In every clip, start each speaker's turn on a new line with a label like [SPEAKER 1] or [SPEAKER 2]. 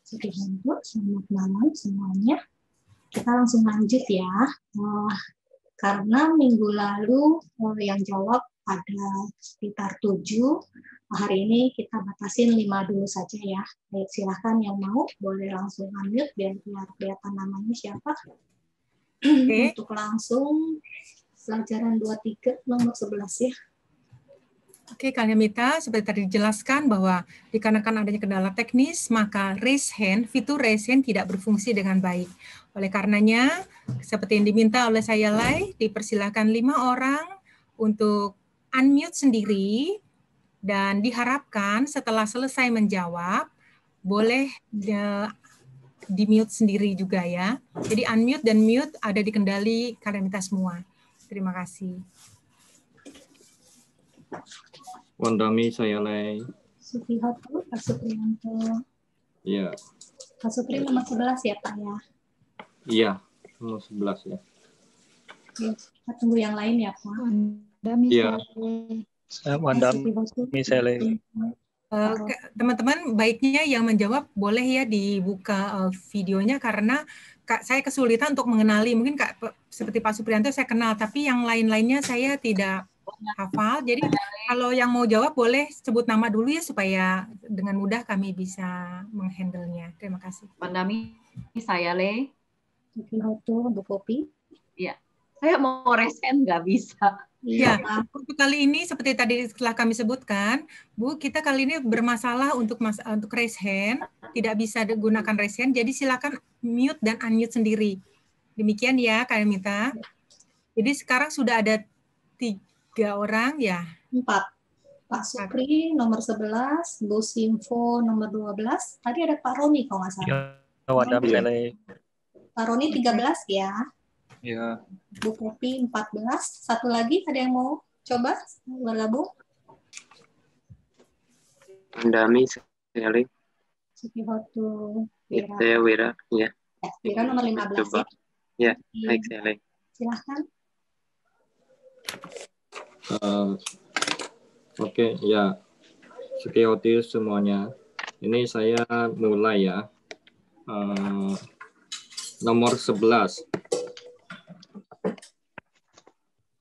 [SPEAKER 1] Sukihanto, selamat malam semuanya. Kita langsung lanjut ya. Karena minggu lalu yang jawab ada sekitar 7. Hari ini kita batasin 5 dulu saja ya. Baik, silahkan yang mau boleh langsung unmute biar kelihatan namanya siapa.
[SPEAKER 2] Okay.
[SPEAKER 1] Untuk langsung pelajaran 23 nomor 11 ya.
[SPEAKER 2] Oke, Kak Mita, seperti tadi dijelaskan bahwa dikarenakan adanya kendala teknis, maka raise hand, fitur raise hand tidak berfungsi dengan baik. Oleh karenanya, seperti yang diminta oleh saya Lai, dipersilakan 5 orang untuk unmute sendiri, dan diharapkan setelah selesai menjawab, boleh di-mute sendiri juga ya. Jadi unmute dan mute ada di kendali Kak Mita semua. Terima kasih.
[SPEAKER 3] Wandami saya Lai.
[SPEAKER 1] Sukihanto, Pak Supriyanto.
[SPEAKER 3] Iya.
[SPEAKER 1] Pak Supri nomor 11 ya Pak ya?
[SPEAKER 3] Iya, nomor 11 ya.
[SPEAKER 1] Oke, kita tunggu yang lain ya Pak.
[SPEAKER 4] Wandami
[SPEAKER 3] Iya.
[SPEAKER 4] Wandami saya.
[SPEAKER 2] Teman-teman baiknya yang menjawab boleh ya dibuka videonya karena saya kesulitan untuk mengenali. Mungkin seperti Pak Supriyanto saya kenal, tapi yang lain-lainnya saya tidak hafal. Jadi kalau yang mau jawab boleh sebut nama dulu ya supaya dengan mudah kami bisa menghandle-nya. Terima kasih.
[SPEAKER 5] Wandami, saya Le.
[SPEAKER 1] Sukihanto, Bu Popi.
[SPEAKER 5] Iya. Saya mau resen nggak bisa.
[SPEAKER 2] Ya, untuk kali ini seperti tadi setelah kami sebutkan, Bu, kita kali ini bermasalah untuk raise hand, tidak bisa digunakan raise hand, jadi silakan mute dan unmute sendiri. Demikian ya, Kak Mita. Jadi sekarang sudah ada 3 orang ya.
[SPEAKER 1] 4. Pak Supri nomor 11, Bu Simfo nomor 12. Tadi ada Pak Roni kalau nggak salah.
[SPEAKER 4] Wandami saya.
[SPEAKER 1] Pak Roni 13 ya.
[SPEAKER 4] Ya.
[SPEAKER 1] Bu Popi 14. Satu lagi ada yang mau coba bergabung?
[SPEAKER 6] Wandami saya Le.
[SPEAKER 1] Sukihanto, Wira.
[SPEAKER 6] Saya Wira, ya.
[SPEAKER 1] Wira nomor 15
[SPEAKER 6] Coba.
[SPEAKER 1] ya.
[SPEAKER 6] Ya, baik saya Le.
[SPEAKER 1] Silahkan.
[SPEAKER 3] Oke, ya. Security semuanya. Ini saya mulai ya. Nomor 11.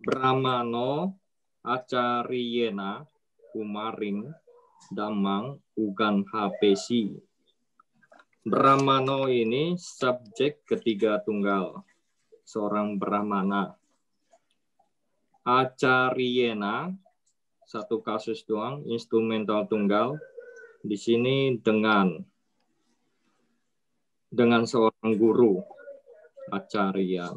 [SPEAKER 3] Brahmano Acariyena Kumaring Damang Ugan Hapesi. Brahmano ini subjek ketiga tunggal, seorang Brahmana. Acariyena, satu kasus doang, instrumental tunggal. Di sini dengan seorang guru, Acarya.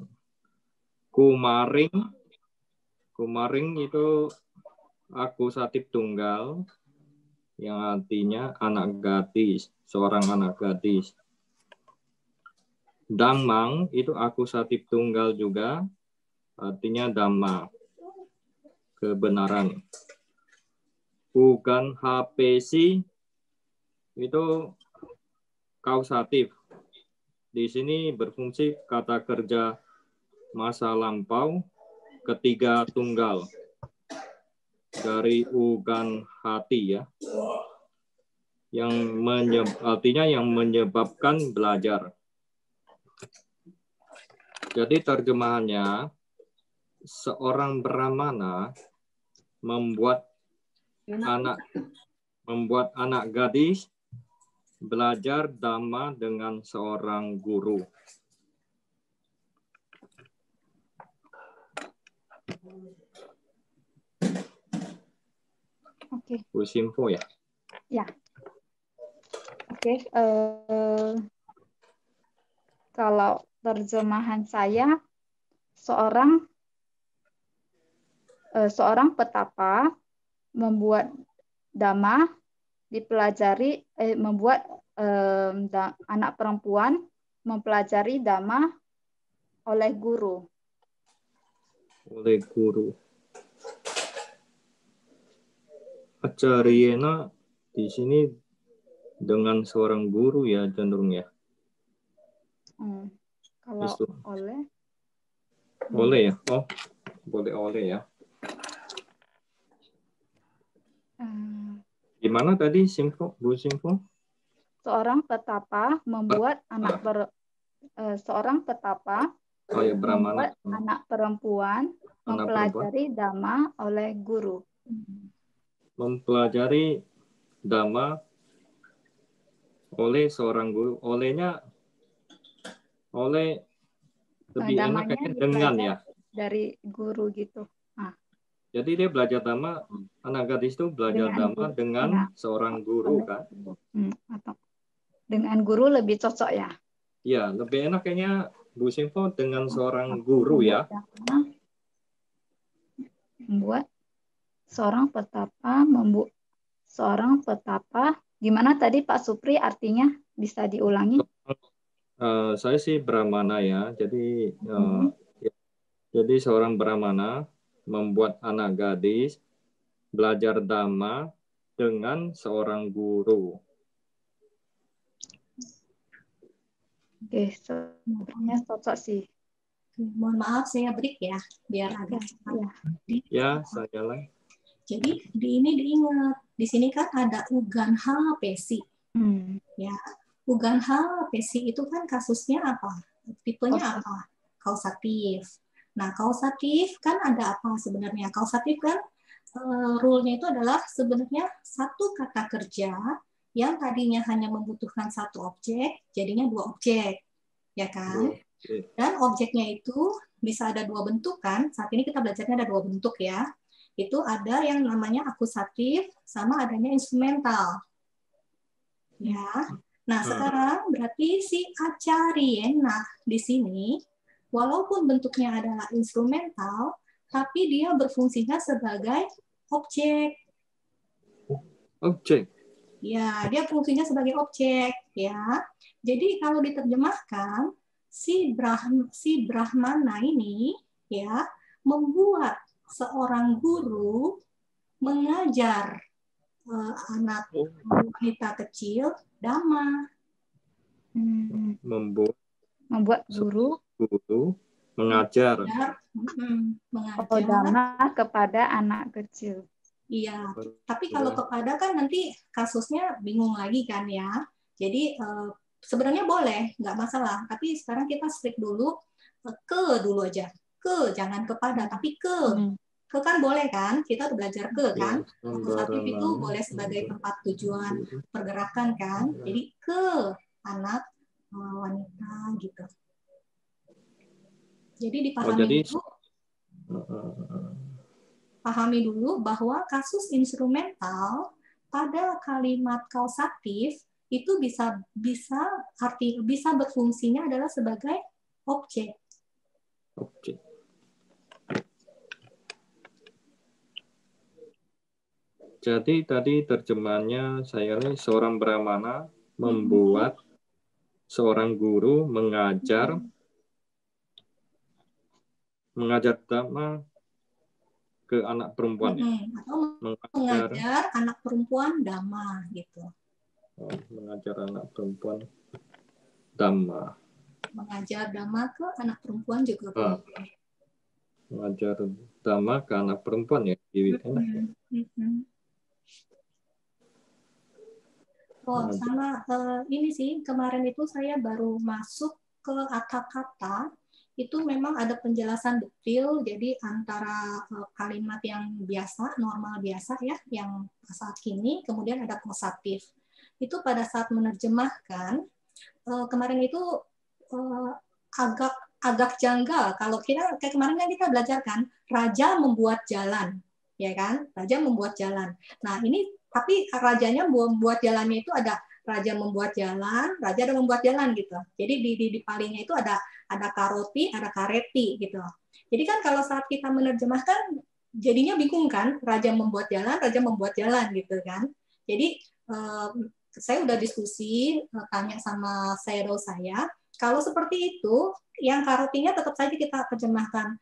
[SPEAKER 3] Kumaring itu akusatif tunggal yang artinya anak gadis, seorang anak gadis. Damang itu akusatif tunggal juga, artinya dhamma, kebenaran. Ugan hapesi itu kausatif. Di sini berfungsi kata kerja masa lampau ketiga tunggal dari ugan hati ya, artinya yang menyebabkan belajar. Jadi terjemahannya, seorang Brahmana membuat anak gadis belajar dhamma dengan seorang guru.
[SPEAKER 4] Oke.
[SPEAKER 3] Bu Simfo ya?
[SPEAKER 4] Ya. Oke. Kalau terjemahan saya, seorang petapa membuat dhamma dipelajari, membuat anak perempuan mempelajari dhamma oleh guru.
[SPEAKER 3] Oleh guru. Acariyena di sini dengan seorang guru ya cenderung ya.
[SPEAKER 4] Kalau
[SPEAKER 3] Itu.
[SPEAKER 4] oleh
[SPEAKER 3] ya. Oh, boleh oleh ya. Gimana tadi Simfo, Bu Simfo?
[SPEAKER 4] seorang petapa membuat seorang petapa
[SPEAKER 3] Oh ya, Brahmana.
[SPEAKER 4] membuat anak perempuan
[SPEAKER 3] Anak
[SPEAKER 4] mempelajari dhamma oleh guru.
[SPEAKER 3] Mempelajari dhamma oleh seorang guru. Olehnya oleh lebih enak
[SPEAKER 4] Dhammanya
[SPEAKER 3] kayaknya dengan ya.
[SPEAKER 4] Dari guru gitu.
[SPEAKER 3] Jadi dia belajar dhamma, anak gadis itu belajar dhamma dengan seorang guru kan?
[SPEAKER 4] Atau dengan guru lebih cocok ya?
[SPEAKER 3] Ya, lebih enak kayaknya Bu Simfo dengan seorang guru ya.
[SPEAKER 4] Membuat seorang petapa. Gimana tadi Pak Supri artinya? Bisa diulangi?
[SPEAKER 3] Saya sih Brahmana ya. Jadi seorang Brahmana membuat anak gadis belajar dhamma dengan seorang guru.
[SPEAKER 4] Oke, sebenarnya cocok sih.
[SPEAKER 1] Mohon maaf saya break ya, biar agak cepat.
[SPEAKER 3] Ya, saya lah.
[SPEAKER 1] Jadi di ini diingat, di sini kan ada Uganha Pesi. Ya, Uganha Pesi itu kan kasusnya apa? Tipenya apa? Kausatif. Nah, kausatif kan ada apa sebenarnya? Kausatif kan rule-nya itu adalah sebenarnya satu kata kerja yang tadinya hanya membutuhkan satu objek, jadinya dua objek, ya kan? Dan objeknya itu bisa ada dua bentuk kan? Saat ini kita belajarnya ada dua bentuk ya. Itu ada yang namanya akusatif sama adanya instrumental. Ya. Nah, sekarang berarti si acariena di sini walaupun bentuknya adalah instrumental, tapi dia berfungsinya sebagai objek.
[SPEAKER 3] Objek.
[SPEAKER 1] Ya, dia fungsinya sebagai objek ya. Jadi kalau diterjemahkan si Brahmana ini ya membuat seorang guru mengajar anak wanita kecil dhamma.
[SPEAKER 4] Membuat guru
[SPEAKER 3] mengajar
[SPEAKER 4] dhamma kepada anak kecil.
[SPEAKER 1] Iya, tapi kalau kepada kan nanti kasusnya bingung lagi kan ya. Jadi sebenarnya boleh, nggak masalah. Tapi sekarang kita strict dulu, ke dulu aja. Ke, jangan kepada, tapi ke. Ke kan boleh kan? Kita udah belajar ke kan? Akusatif itu boleh sebagai tempat tujuan pergerakan kan? Jadi ke anak wanita gitu. Jadi dipahami dulu. Pahami dulu bahwa kasus instrumental pada kalimat kausatif itu bisa berfungsinya adalah sebagai objek.
[SPEAKER 3] Objek. Jadi tadi terjemahannya saya ini seorang Brahmana membuat seorang guru mengajar dhamma ke anak perempuan.
[SPEAKER 1] Atau mengajar anak perempuan dhamma gitu.
[SPEAKER 3] Mengajar anak perempuan dhamma.
[SPEAKER 1] Mengajar dhamma ke anak perempuan juga boleh.
[SPEAKER 3] Mengajar dhamma ke anak perempuan ya. Enak ya.
[SPEAKER 1] Oh, sama ini sih kemarin itu saya baru masuk ke kata-kata itu memang ada penjelasan detail, jadi antara kalimat yang biasa, normal biasa ya, yang saat kini, kemudian ada kausatif. Itu pada saat menerjemahkan, kemarin itu agak janggal. Kalau kita kayak kemarin kan kita belajar kan, raja membuat jalan, ya kan? Raja membuat jalan. Nah ini tapi rajanya membuat jalannya itu ada raja membuat jalan, raja ada membuat jalan gitu. Jadi di palingnya itu ada karoti, ada kareti gitu. Jadi kan kalau saat kita menerjemahkan jadinya bingung kan, raja membuat jalan gitu kan. Jadi saya udah diskusi tanya sama shadow saya, kalau seperti itu yang karotinya tetap saja kita terjemahkan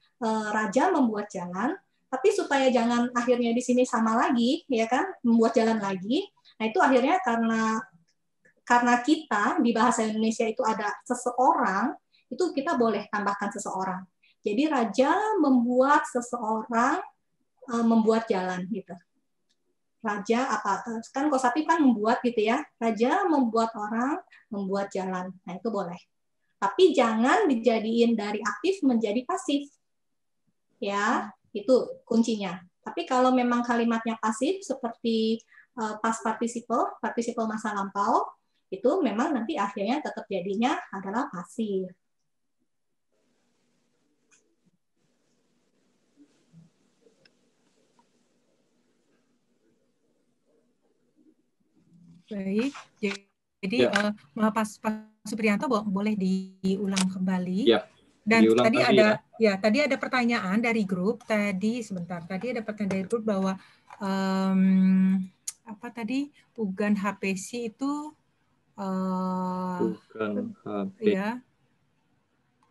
[SPEAKER 1] raja membuat jalan, tapi supaya jangan akhirnya di sini sama lagi ya kan, membuat jalan lagi. Nah itu akhirnya karena kita di bahasa Indonesia itu ada seseorang, itu kita boleh tambahkan seseorang. Jadi raja membuat seseorang membuat jalan gitu. raja apa kan kosatif kan membuat gitu ya. Raja membuat orang, membuat jalan. Nah, itu boleh. Tapi jangan dijadiin dari aktif menjadi pasif. Ya, itu kuncinya. Tapi kalau memang kalimatnya pasif seperti past participle, participle masa lampau, itu memang nanti akhirnya tetap jadinya adalah pasif.
[SPEAKER 2] Baik, jadi
[SPEAKER 3] Ya.
[SPEAKER 2] Pak Supriyanto boleh diulang kembali.
[SPEAKER 3] Ya.
[SPEAKER 2] Dan
[SPEAKER 3] Diulang
[SPEAKER 2] tadi
[SPEAKER 3] lagi
[SPEAKER 2] ada tadi ada pertanyaan dari grup tadi ada pertanyaan dari grup bahwa apa tadi Ugan HPC itu
[SPEAKER 3] Bukan HP.
[SPEAKER 2] ya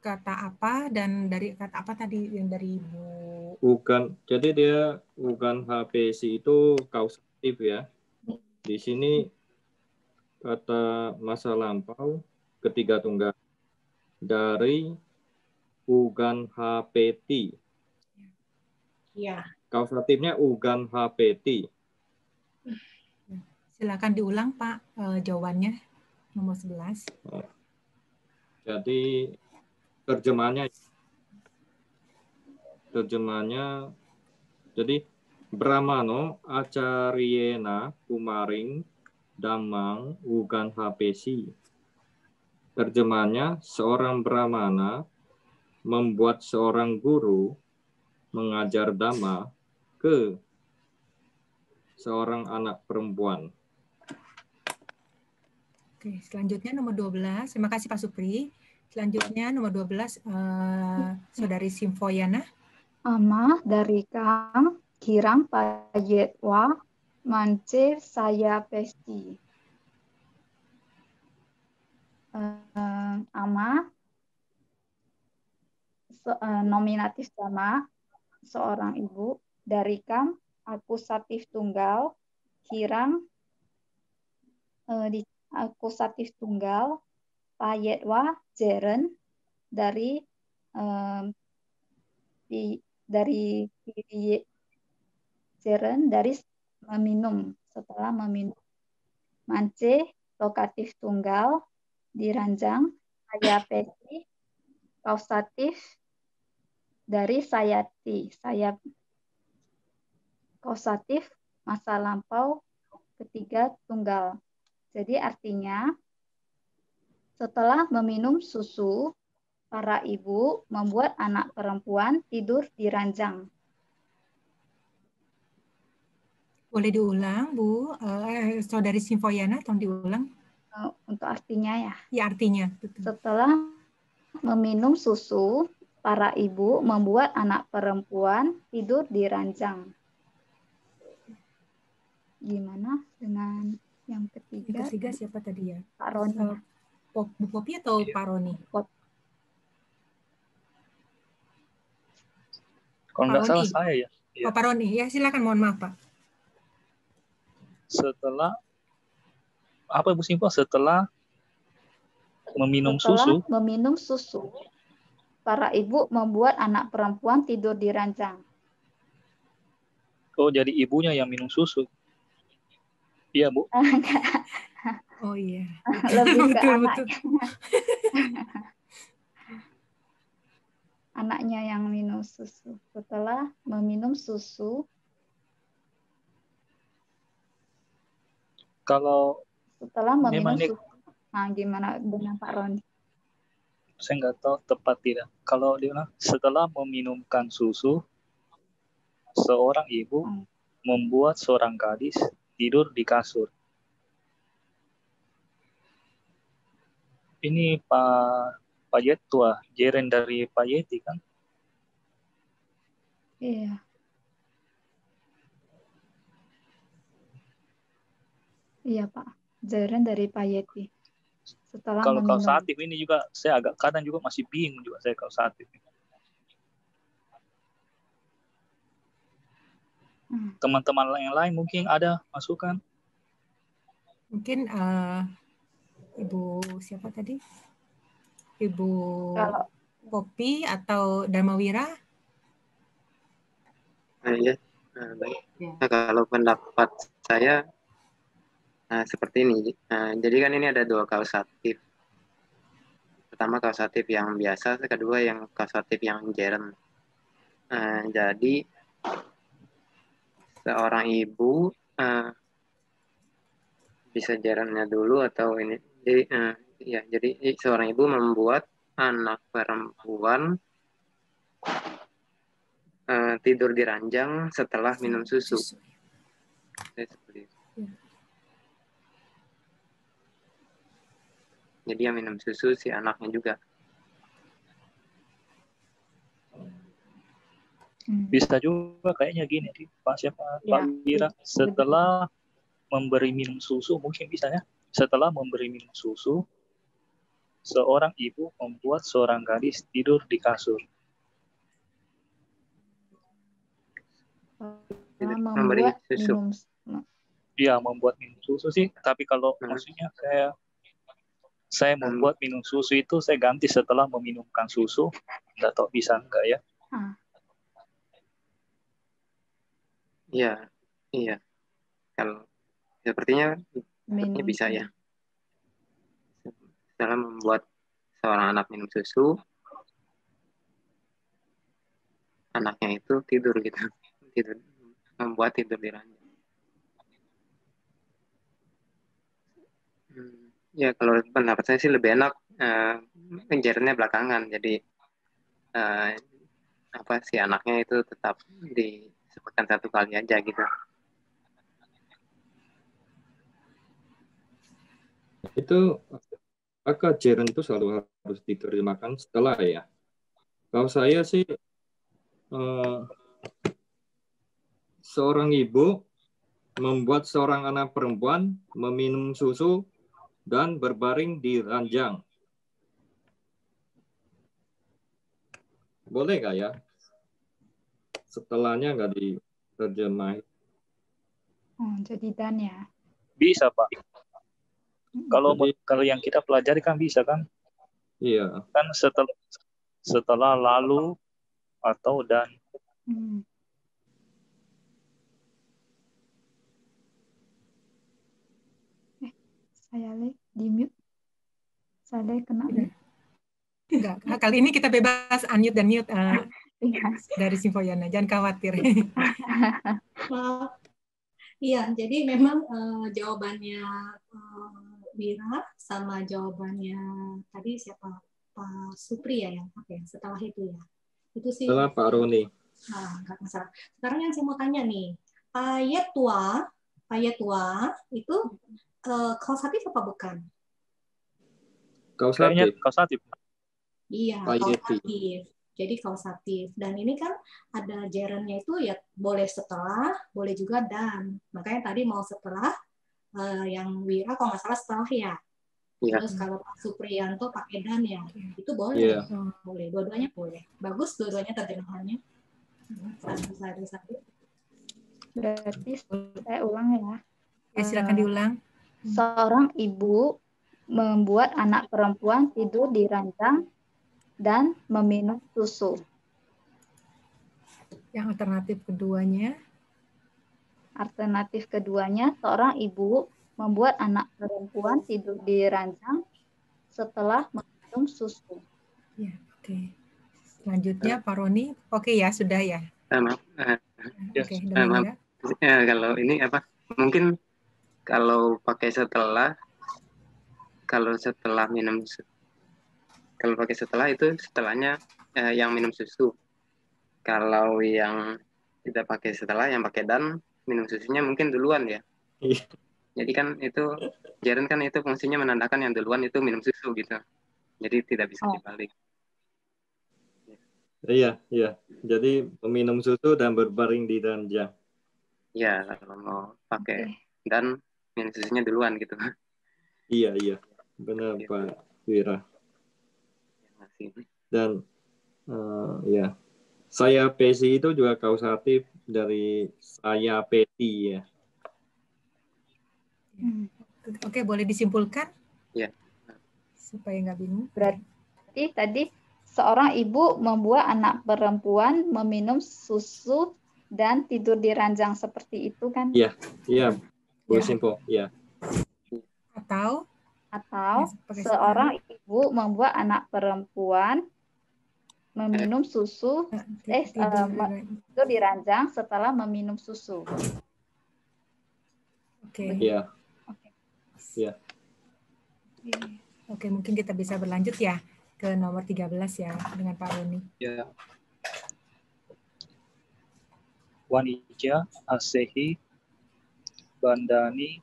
[SPEAKER 2] kata apa dan dari kata apa tadi yang dari Ibu?
[SPEAKER 3] Bukan, jadi dia bukan HPC itu kausatif ya. Di sini kata masa lampau ketiga tunggal dari Ugan HPT.
[SPEAKER 1] Iya.
[SPEAKER 3] Kausatifnya Ugan HPT.
[SPEAKER 2] Silakan diulang Pak jawabannya nomor 11.
[SPEAKER 3] Jadi terjemahannya jadi Brahmano Acaryena Kumaring Damang Ugan HPC. Terjemahannya, seorang Brahmana membuat seorang guru mengajar Dhamma ke seorang anak perempuan.
[SPEAKER 2] Oke, selanjutnya nomor 12. Terima kasih Pak Supri. Selanjutnya nomor 12 Saudari Simfoyana.
[SPEAKER 4] Ama dari Kang Kirang Payetwa Mance saya pesti. Ama nominatif sama seorang ibu, dari Kang akusatif tunggal, Kirang akusatif tunggal, Payetwa Jeren dari Jeren dari meminum, setelah meminum. Mance lokatif tunggal, diranjang, saya pesi, kausatif dari sayati, saya kausatif masa lampau ketiga tunggal. Jadi artinya setelah meminum susu, para ibu membuat anak perempuan tidur di ranjang.
[SPEAKER 2] Boleh diulang, Bu? Saudari Simfoyana, tolong diulang.
[SPEAKER 4] Untuk artinya ya.
[SPEAKER 2] Ya, artinya. Betul.
[SPEAKER 4] Setelah meminum susu, para ibu membuat anak perempuan tidur di ranjang. Gimana dengan yang ketiga?
[SPEAKER 2] Yang ketiga siapa tadi ya?
[SPEAKER 4] Pak Roni.
[SPEAKER 2] Bu Popi atau Pak Roni?
[SPEAKER 7] Kalau nggak salah saya ya.
[SPEAKER 2] Oh, Pak Roni. Ya, silakan. Mohon maaf, Pak.
[SPEAKER 7] Setelah apa Ibu Simpo? Setelah meminum
[SPEAKER 4] Setelah
[SPEAKER 7] susu.
[SPEAKER 4] meminum susu, para ibu membuat anak perempuan tidur di ranjang.
[SPEAKER 7] Oh, jadi ibunya yang minum susu. Iya, Bu.
[SPEAKER 2] Oh iya.
[SPEAKER 4] Lebih ke
[SPEAKER 2] betul,
[SPEAKER 4] anaknya.
[SPEAKER 2] betul.
[SPEAKER 4] Anaknya yang minum susu. Setelah meminum susu,
[SPEAKER 7] kalau
[SPEAKER 4] setelah meminum
[SPEAKER 7] ini,
[SPEAKER 4] susu, nah gimana dengan Pak Roni?
[SPEAKER 7] Saya nggak tahu tepat tidak. Kalau dia setelah meminumkan susu, seorang ibu membuat seorang gadis tidur di kasur. Ini Pak Yetua, Jeren dari Pak Yeti kan?
[SPEAKER 4] Iya. Iya Pak, Jeren dari Pak Yeti. Setelah
[SPEAKER 7] Kalau
[SPEAKER 4] meminum.
[SPEAKER 7] kausatif ini juga saya agak kadang juga masih bingung juga saya kausatif. Teman-teman yang lain mungkin ada masukan?
[SPEAKER 2] Mungkin Ibu siapa tadi? Ibu Popi atau Dharmawira?
[SPEAKER 6] Ya, baik. Nah, kalau pendapat saya seperti ini. Jadi kan ini ada dua kausatif. Pertama kausatif yang biasa, kedua yang kausatif yang gerund. Jadi seorang ibu bisa gerundnya dulu atau ini. Jadi seorang ibu membuat anak perempuan tidur di ranjang setelah minum susu. Seperti itu. Jadi yang minum susu si anaknya juga.
[SPEAKER 7] Bisa juga kayaknya gini, Pak siapa?
[SPEAKER 4] Ya,
[SPEAKER 7] Pak Wira, setelah memberi minum susu, mungkin bisa ya. Setelah memberi minum susu, seorang ibu membuat seorang gadis tidur di kasur.
[SPEAKER 4] Membuat minum.
[SPEAKER 7] Iya, membuat minum susu sih. Tapi kalau maksudnya saya membuat minum susu itu saya ganti setelah meminumkan susu. Nggak tahu bisa enggak ya?
[SPEAKER 6] Iya. Kalau sepertinya bisa ya. Setelah membuat seorang anak minum susu, anaknya itu tidur gitu. Membuat tidur di ranjang. Ya, kalau pendapat saya sih lebih enak gerundnya belakangan. Jadi si anaknya itu tetap disebutkan satu kali aja gitu.
[SPEAKER 3] Itu apakah gerund itu selalu harus diterjemahkan setelah ya? Kalau saya sih seorang ibu membuat seorang anak perempuan meminum susu dan berbaring di ranjang. Boleh nggak ya? Setelahnya nggak diterjemahin.
[SPEAKER 4] Jadi dan ya.
[SPEAKER 7] Bisa, Pak. Kalau yang kita pelajari kan bisa kan?
[SPEAKER 3] Iya.
[SPEAKER 7] Kan setelah lalu atau dan.
[SPEAKER 4] Saya di mute. Saya kena mute.
[SPEAKER 2] Enggak, kali ini kita bebas unmute dan mute dari Simfoyana, jangan khawatir.
[SPEAKER 1] Iya, jadi memang jawabannya Wira sama jawabannya tadi siapa? Pak Supri ya, setelah itu ya. Itu sih.
[SPEAKER 3] Setelah Pak Roni.
[SPEAKER 1] Nggak masalah. Sekarang yang saya mau tanya nih, ayat tua itu kausatif apa bukan?
[SPEAKER 7] Kausatif.
[SPEAKER 1] Iya, kausatif. Jadi kausatif. Dan ini kan ada gerundnya itu ya boleh setelah, boleh juga dan. Makanya tadi mau setelah, yang Wira kalau nggak salah setelah ya. Terus kalau Pak Supriyanto pakai dan ya. Itu boleh. Boleh. Dua-duanya boleh. Bagus dua-duanya terjemahannya. Satu.
[SPEAKER 4] Berarti saya ulang ya.
[SPEAKER 2] Ya, silakan diulang.
[SPEAKER 4] Seorang ibu membuat anak perempuan tidur di ranjang dan meminum susu.
[SPEAKER 2] Yang alternatif keduanya?
[SPEAKER 4] Alternatif keduanya, seorang ibu membuat anak perempuan tidur di ranjang setelah meminum susu.
[SPEAKER 2] Ya, oke. Selanjutnya Pak Roni. Oke ya, sudah ya.
[SPEAKER 6] Oke, kalau ini mungkin kalau pakai setelah, kalau pakai setelah itu setelahnya yang minum susu. Kalau yang tidak pakai setelah, yang pakai dan, minum susunya mungkin duluan ya. Jadi kan itu gerund kan itu fungsinya menandakan yang duluan itu minum susu gitu. Jadi tidak bisa dibalik.
[SPEAKER 3] Iya. Jadi meminum susu dan berbaring di ranjang.
[SPEAKER 6] Iya, kalau mau pakai dan minum susunya duluan gitu.
[SPEAKER 3] Iya. Benar Pak Wira. Dan ya, saya pesi itu juga kausatif dari saya peti ya.
[SPEAKER 2] Oke, boleh disimpulkan?
[SPEAKER 6] Ya.
[SPEAKER 2] Supaya nggak bingung.
[SPEAKER 4] Berarti tadi seorang ibu membuat anak perempuan meminum susu dan tidur di ranjang seperti itu kan?
[SPEAKER 3] Iya, Bu
[SPEAKER 2] Ya.
[SPEAKER 3] Simpo, ya.
[SPEAKER 2] Atau
[SPEAKER 4] Atau
[SPEAKER 2] pakai
[SPEAKER 4] seorang ibu membuat anak perempuan meminum susu, tidur di ranjang setelah meminum susu.
[SPEAKER 2] Oke.
[SPEAKER 3] Iya.
[SPEAKER 4] Oke.
[SPEAKER 3] Iya.
[SPEAKER 2] Oke, mungkin kita bisa berlanjut ya ke nomor 13 ya dengan Pak Roni.
[SPEAKER 7] Ya. Wanija asehi bandani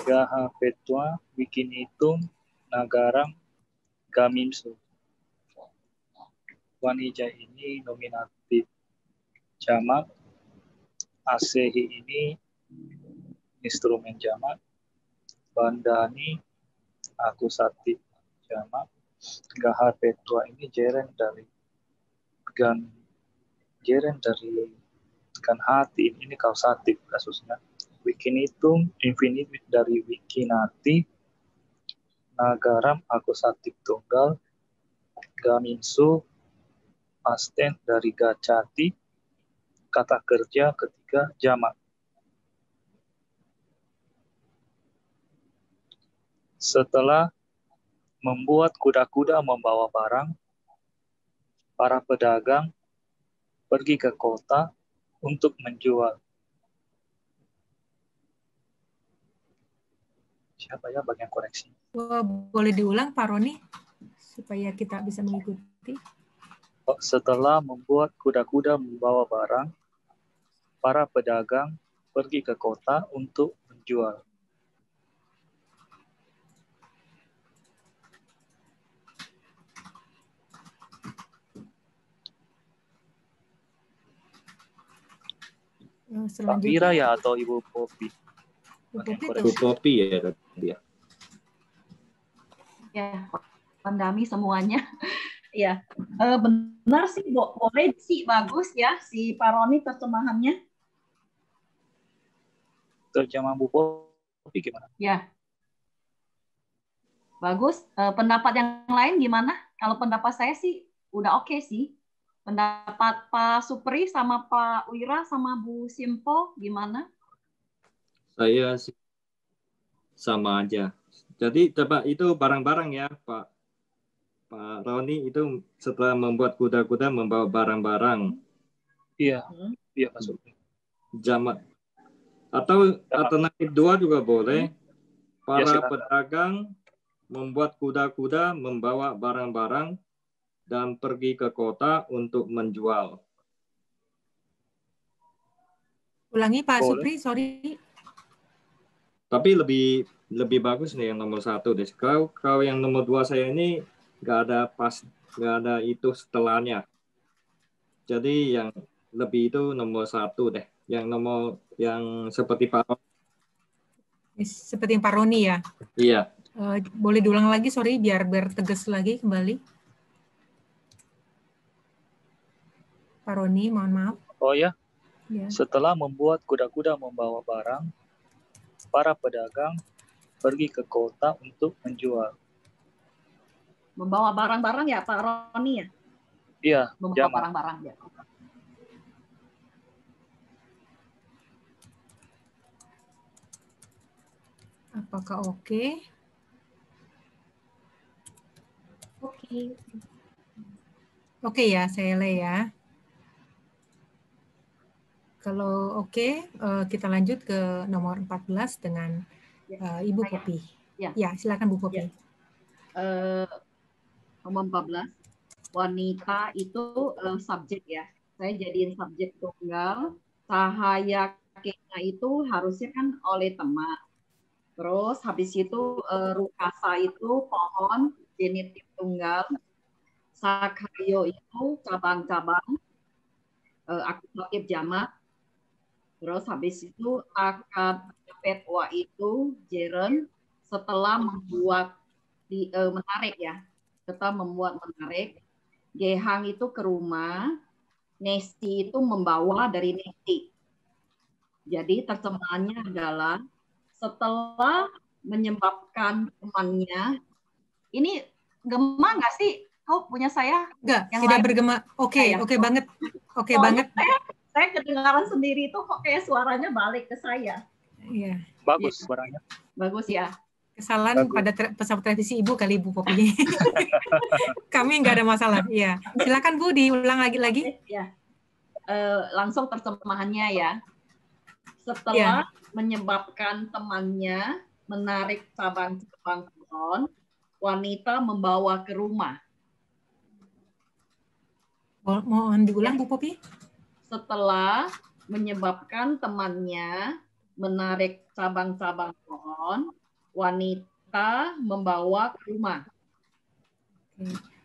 [SPEAKER 7] gaha petwa wikinitum nagaram gamimsu. Wanija ini nominatif jamak, asehi ini instrumen jamak, bandani akusatif jamak, gaha petwa ini jeren dari hati, ini kausatif kasusnya. Wikinitum infinitif dari wikinati, nagaram akusatif tunggal, gaminsu pasten dari gacati, kata kerja ketiga jamak. Setelah membuat kuda-kuda membawa barang, para pedagang pergi ke kota untuk menjual. Siapa ya bagian koreksi?
[SPEAKER 2] Boleh diulang Pak Roni supaya kita bisa mengikuti.
[SPEAKER 7] Setelah membuat kuda-kuda membawa barang, para pedagang pergi ke kota untuk menjual. Pak Mira ya atau Ibu Popi?
[SPEAKER 3] Bu Popi ya tadi ya.
[SPEAKER 5] Ya, pandami semuanya. Ya, benar sih, boleh sih, bagus ya si Pak Roni terjemahannya.
[SPEAKER 7] Terjemahan Bu Popi gimana?
[SPEAKER 5] Ya, bagus. Pendapat yang lain gimana? Kalau pendapat saya sih udah oke sih. Pendapat Pak Supri sama Pak Wira sama Bu Simpo gimana?
[SPEAKER 3] Saya sih sama aja. Jadi itu barang-barang ya Pak Roni itu setelah membuat kuda-kuda membawa barang-barang.
[SPEAKER 7] Iya, iya Pak Supri.
[SPEAKER 3] Jamak. Atau alternatif 2 juga boleh. Para
[SPEAKER 7] Ya,
[SPEAKER 3] pedagang membuat kuda-kuda membawa barang-barang dan pergi ke kota untuk menjual.
[SPEAKER 2] Ulangi Pak
[SPEAKER 7] Boleh.
[SPEAKER 2] Supri, sorry.
[SPEAKER 3] Tapi lebih bagus nih yang nomor 1 deh. Kalau yang nomor 2 saya ini nggak ada itu setelahnya. Jadi yang lebih itu nomor 1 deh. Yang seperti Pak Roni.
[SPEAKER 2] Seperti yang Pak Roni ya.
[SPEAKER 3] Iya.
[SPEAKER 2] Boleh diulang lagi, sorry, biar tegas lagi kembali. Pak Roni, mohon maaf.
[SPEAKER 7] Oh ya.
[SPEAKER 2] Ya.
[SPEAKER 7] Setelah membuat kuda-kuda membawa barang, para pedagang pergi ke kota untuk menjual.
[SPEAKER 5] Membawa barang-barang ya Pak Roni ya?
[SPEAKER 7] Iya,
[SPEAKER 5] membawa barang-barang ya.
[SPEAKER 2] Apakah oke?
[SPEAKER 1] Oke.
[SPEAKER 2] Oke ya, saya ya. Kalau oke, kita lanjut ke nomor 14 dengan Ibu Popi. Ya, silakan Bu Popi.
[SPEAKER 5] Nomor 14, wanita itu subjek ya. Saya jadiin subjek tunggal. Cahaya kena itu harusnya kan oleh teman. Terus habis itu rukasa itu pohon, genitif tunggal. Sakayo itu cabang-cabang, akusatif jamak. Terus habis itu akapetwa itu jeren setelah membuat menarik ya. Setelah membuat menarik. Gehang itu ke rumah, Nesti itu membawa dari Nesti. Jadi terjemahannya adalah setelah menyebabkan temannya, ini gema nggak sih? Kau punya saya?
[SPEAKER 2] Enggak, tidak bergema. Oke banget. Oke banget.
[SPEAKER 5] Saya Saya kedengaran sendiri itu kok kayak suaranya balik ke saya.
[SPEAKER 2] Iya.
[SPEAKER 7] Bagus suaranya.
[SPEAKER 5] Bagus ya.
[SPEAKER 2] Kesalahan pada pesawat televisi Ibu kali Bu Popi. Kami nggak ada masalah. Iya. Silakan Bu, diulang lagi.
[SPEAKER 5] Ya. Langsung terjemahannya ya. Setelah menyebabkan temannya menarik cabang-cabang pohon, wanita membawa ke rumah.
[SPEAKER 2] Mohon diulang Bu Popi.
[SPEAKER 5] Setelah menyebabkan temannya menarik cabang-cabang pohon, wanita membawa ke rumah.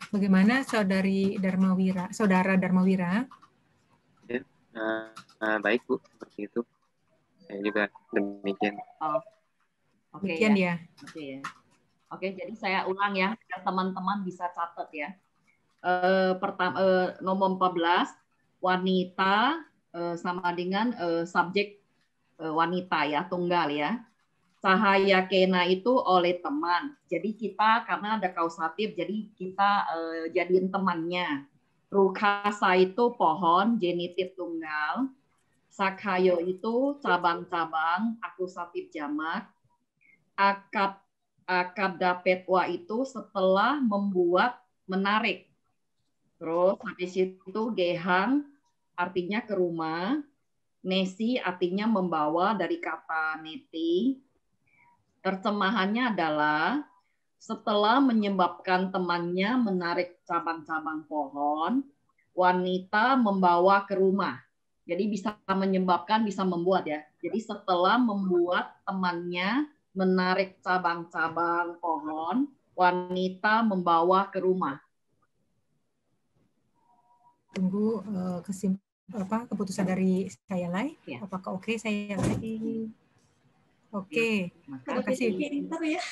[SPEAKER 2] Bagaimana Saudara Darmawira?
[SPEAKER 6] Ya, baik Bu, seperti itu. Saya juga demikian.
[SPEAKER 2] Demikian ya.
[SPEAKER 5] Oke, jadi saya ulang ya, biar teman-teman bisa catat ya. Pertama, nomor 14, wanita sama dengan subjek wanita ya, tunggal ya. Cahaya kena itu oleh teman. Jadi kita karena ada kausatif, jadi kita jadiin temannya. Rukasa itu pohon, genitif tunggal. Sakhayo itu cabang-cabang, akusatif jamak. Akadapetwa itu setelah membuat, menarik. Terus habis itu gehang artinya ke rumah. Nesi artinya membawa dari kata neti. Terjemahannya adalah setelah menyebabkan temannya menarik cabang-cabang pohon, wanita membawa ke rumah. Jadi bisa menyebabkan, bisa membuat ya. Jadi setelah membuat temannya menarik cabang-cabang pohon, wanita membawa ke rumah.
[SPEAKER 2] Tunggu keputusan dari saya Lai. Ya. Apakah oke saya Lai? Oke. Terima kasih.
[SPEAKER 1] Pinter ya.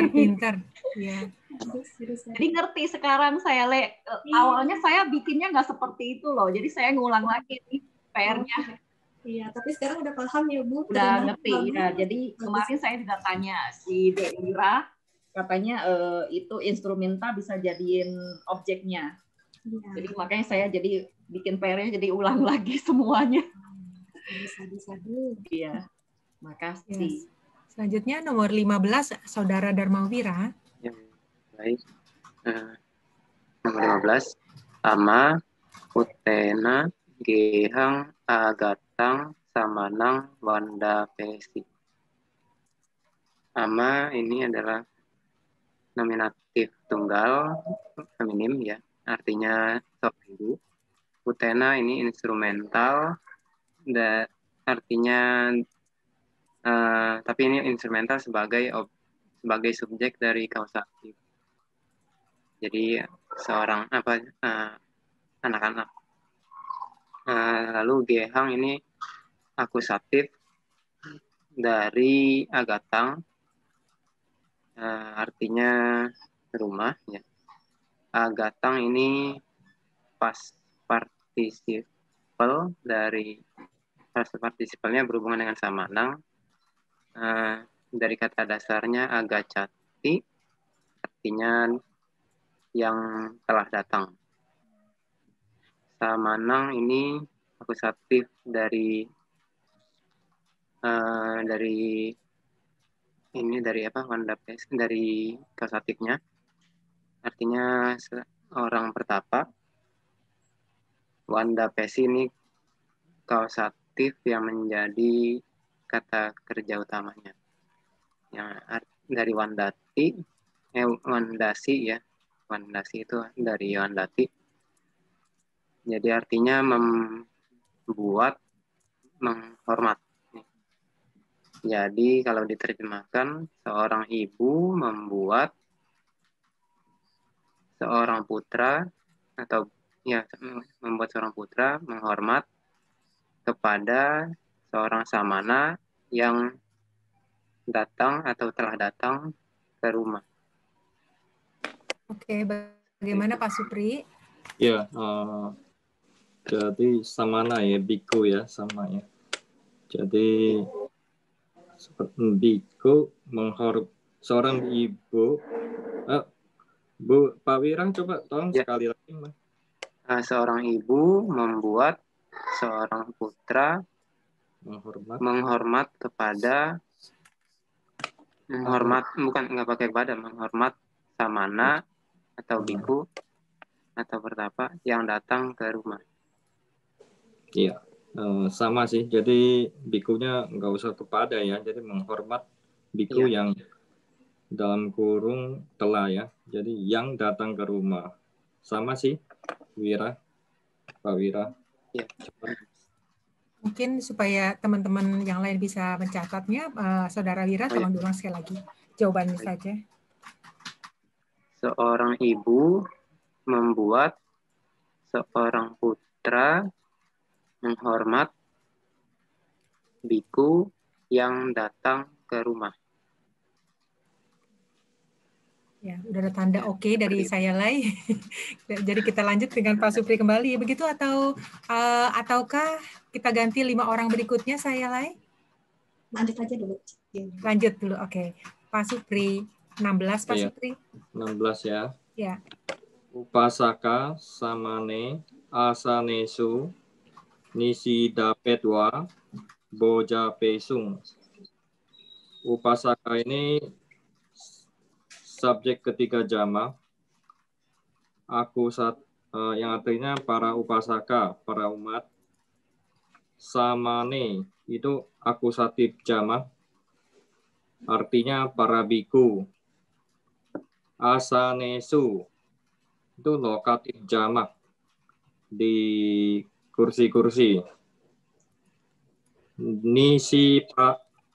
[SPEAKER 2] Pinter. Ya.
[SPEAKER 5] Jadi ngerti sekarang saya Le. Awalnya saya bikinnya nggak seperti itu loh. Jadi saya ngulang lagi nih PR-nya.
[SPEAKER 1] Iya, tapi sekarang udah paham ya Bu.
[SPEAKER 5] Udah ngerti ya. Jadi kemarin saya juga tanya si Deira, katanya itu instrumental bisa jadiin objeknya. Ya. Jadi makanya saya jadi bikin PR-nya jadi ulang lagi semuanya.
[SPEAKER 1] Bisa dulu.
[SPEAKER 5] Iya. Makasih.
[SPEAKER 2] Yes. Selanjutnya nomor 15, Saudara Darmawira.
[SPEAKER 6] Ya, baik. Nomor 15, Ama, Utena, Gehang, Agatang, Samanang, Wanda, Pesi. Ama ini adalah nominatif tunggal, feminim ya, artinya sobiru. Utena ini instrumental, artinya tapi ini instrumental sebagai subjek dari kausatif. Jadi seorang anak-anak. Lalu Gehang ini akusatif dari Agatang, artinya rumah ya. Agatang ini partisipal dari partisipalnya berhubungan dengan Samanang. Dari kata dasarnya agacati, artinya yang telah datang. Samanang ini akusatif dari kausatifnya, artinya orang pertapa. Wanda Pesi ini kausatif yang menjadi kata kerja utamanya. Yang dari Wandati, Wandasi ya. Wandasi itu dari Wandati. Jadi artinya membuat, menghormat. Jadi kalau diterjemahkan, seorang ibu membuat seorang putra atau ya membuat seorang putra menghormat kepada seorang samana yang datang atau telah datang ke rumah.
[SPEAKER 2] Oke, bagaimana Pak Supri?
[SPEAKER 3] Ya, jadi samana ya, biku ya, sama ya. Jadi biku seorang ibu. Bu Pak Wirang coba tolong sekali lagi.
[SPEAKER 6] Seorang ibu membuat seorang putra menghormat kepada bukan nggak pakai kepada, menghormat samana atau biku atau pertapa yang datang ke rumah.
[SPEAKER 3] Iya, sama sih. Jadi bikunya nggak usah kepada ya. Jadi menghormat biku yang dalam kurung telah ya. Jadi yang datang ke rumah. Sama sih, Wira, Pak Wira.
[SPEAKER 6] Iya.
[SPEAKER 2] Mungkin supaya teman-teman yang lain bisa mencatatnya, Saudara Wira, tolong diulang sekali lagi jawabannya saja.
[SPEAKER 6] Seorang ibu membuat seorang putra menghormat biku yang datang ke rumah.
[SPEAKER 2] Ya, udah ada tanda oke dari saya, Lai. Jadi kita lanjut dengan Pak Supri kembali. Begitu ataukah kita ganti 5 orang berikutnya, saya, Lai?
[SPEAKER 1] Lanjut aja dulu.
[SPEAKER 2] Lanjut dulu, oke. Pak Supri, 16, Pak Supri.
[SPEAKER 3] 16 ya.
[SPEAKER 2] Ya.
[SPEAKER 3] Upasaka samane asanesu nisidapetwa boja pesung. Upasaka ini subjek ketiga jamak. Yang artinya para upasaka, para umat. Samane itu akusatif jamak. Artinya para biku. Asanesu itu lokatif jamak di kursi-kursi.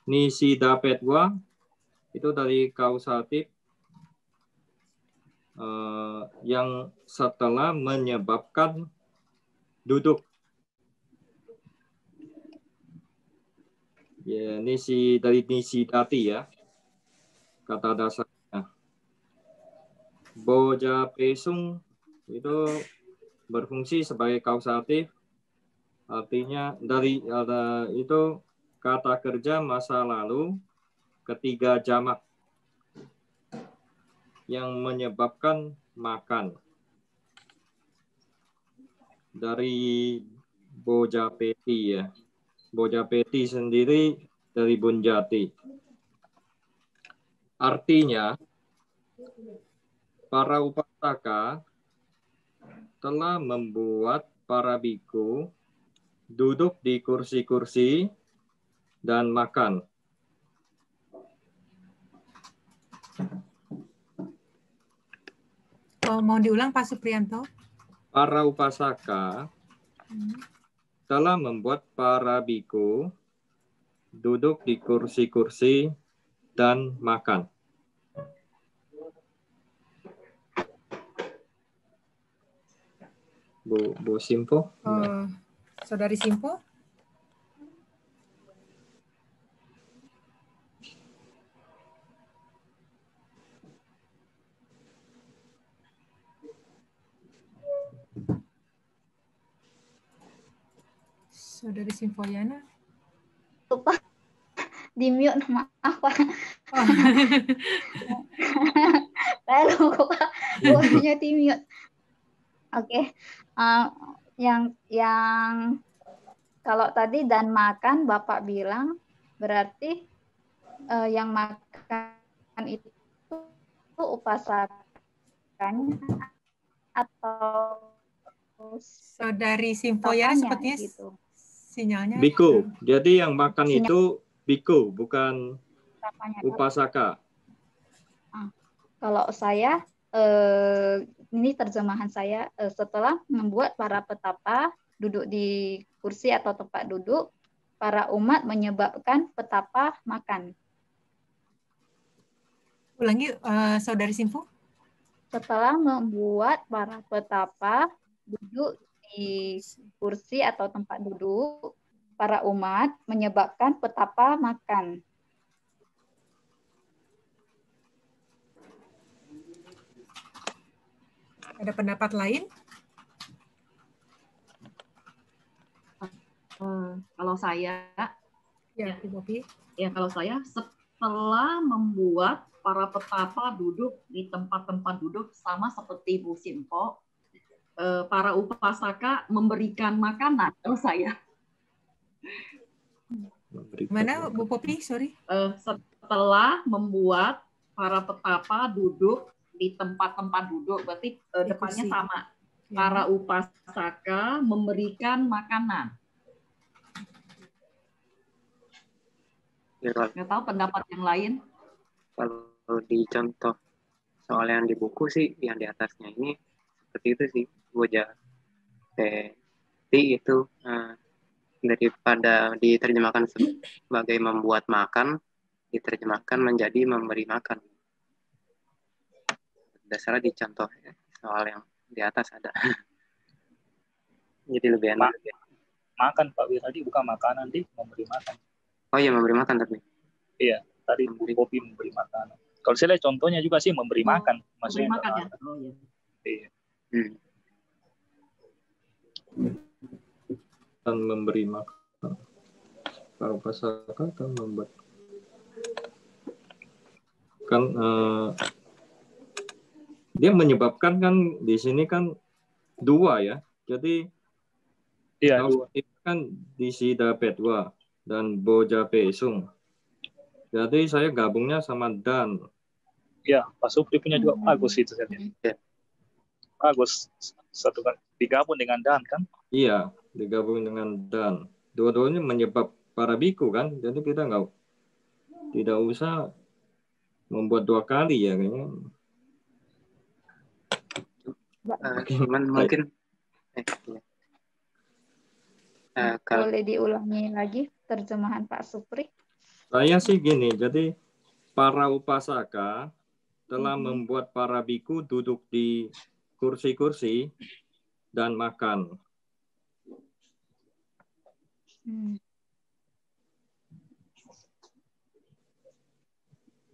[SPEAKER 3] Nisi dapetwa itu dari kausatif yang setelah menyebabkan duduk. Ya, dari nisi dati ya, kata dasarnya. Boja pesung itu berfungsi sebagai kausatif, artinya itu kata kerja masa lalu ketiga jamak yang menyebabkan makan. Dari Bojapeti ya. Bojapeti sendiri dari Bunjati. Artinya, para upasaka telah membuat para biku duduk di kursi-kursi dan makan.
[SPEAKER 2] Mau diulang, Pak Suprianto?
[SPEAKER 3] Para upasaka telah membuat para biku duduk di kursi-kursi dan makan. Bu Simpo?
[SPEAKER 2] Saudari Simpo? Saudari Simpoyana?
[SPEAKER 4] Lupa di mute, maaf Pak.
[SPEAKER 2] Oh.
[SPEAKER 4] Saya lupa buahnya di mute. Oke. Yang kalau tadi dan makan Bapak bilang berarti yang makan itu upasakanya atau
[SPEAKER 2] Saudari Simpoyana sepertinya
[SPEAKER 4] gitu.
[SPEAKER 2] Sinyalnya
[SPEAKER 3] biku. Jadi yang makan itu biku, bukan upasaka.
[SPEAKER 4] Kalau saya ini terjemahan saya, setelah membuat para petapa duduk di kursi atau tempat duduk, para umat menyebabkan petapa makan.
[SPEAKER 2] Ulangi, Saudari Simpo.
[SPEAKER 4] Setelah membuat para petapa duduk di kursi atau tempat duduk, para umat menyebabkan petapa makan.
[SPEAKER 2] Ada pendapat lain?
[SPEAKER 5] Kalau saya,
[SPEAKER 2] kalau
[SPEAKER 5] saya setelah membuat para petapa duduk di tempat-tempat duduk sama seperti Bu Simpo, para upasaka memberikan makanan. Kalau saya.
[SPEAKER 2] Mana Bu Popi? Sorry.
[SPEAKER 5] Setelah membuat para petapa duduk di tempat-tempat duduk, berarti depannya
[SPEAKER 2] kursi.
[SPEAKER 5] sama.
[SPEAKER 2] Ya.
[SPEAKER 5] Para upasaka memberikan makanan.
[SPEAKER 6] Ya,
[SPEAKER 5] Nggak tahu pendapat yang lain.
[SPEAKER 6] kalau di contoh soal yang di buku sih, yang di atasnya ini seperti itu sih, Boja itu daripada diterjemahkan sebagai membuat makan, diterjemahkan menjadi memberi makan. Dasarnya di contoh soal yang di atas ada. Jadi lebih enak.
[SPEAKER 7] Makan Pak Wiradi bukan makanan, di memberi makan.
[SPEAKER 6] Oh iya, memberi makan tapi.
[SPEAKER 7] Iya, tadi Bu Popi memberi makanan. Kalau saya lihat contohnya juga sih memberi makan.
[SPEAKER 5] Memberi
[SPEAKER 7] Maksudnya
[SPEAKER 5] makan ya. Oh iya.
[SPEAKER 7] Iya.
[SPEAKER 3] Dan memberi makan. Para upasaka kan membuat kan dia menyebabkan kan di sini kan dua ya. Jadi
[SPEAKER 7] Iya, dua.
[SPEAKER 3] itu kan Nisida Petwa dan Boja Pesung. Jadi saya gabungnya sama dan.
[SPEAKER 7] Iya, Pak Supri punya juga bagus itu saya lihat. Bagus. Satu kan digabung dengan dan kan?
[SPEAKER 3] Iya, digabung dengan dan. Dua-duanya menyebab para biku kan. Jadi kita tidak usah membuat dua kali ya kayaknya.
[SPEAKER 6] Cuman mungkin
[SPEAKER 4] boleh diulangi lagi terjemahan Pak Supri?
[SPEAKER 3] Saya sih gini, jadi para upasaka telah membuat para biku duduk di kursi-kursi dan makan.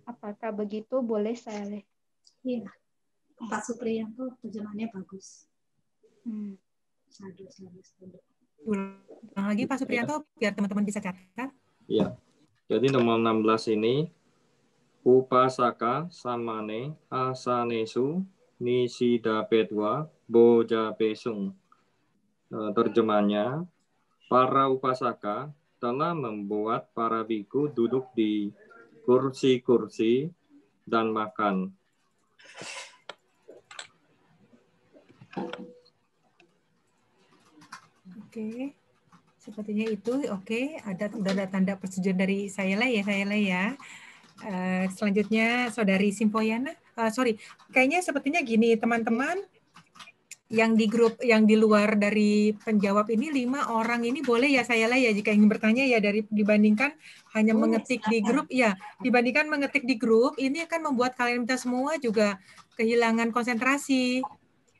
[SPEAKER 4] Apakah begitu? Boleh saya lihat?
[SPEAKER 1] Iya, Pak Supriyanto terjemahannya bagus.
[SPEAKER 2] Ulang lagi Pak Supriyanto biar teman-teman bisa catat.
[SPEAKER 3] Iya. Jadi nomor 16 ini upasaka samane asanesu nisida petwa boja pesung. Terjemahnya, para upasaka telah membuat para biku duduk di kursi-kursi dan makan.
[SPEAKER 2] Oke. Sepertinya itu oke. Udah ada tanda persetujuan dari saya lah ya. Selanjutnya Saudari Simpoyana. Kayaknya sepertinya gini teman-teman yang di grup yang di luar dari penjawab ini 5 orang ini boleh ya saya lah ya jika ingin bertanya ya dibandingkan hanya mengetik di grup ya dibandingkan mengetik di grup ini akan membuat kalian kita semua juga kehilangan konsentrasi.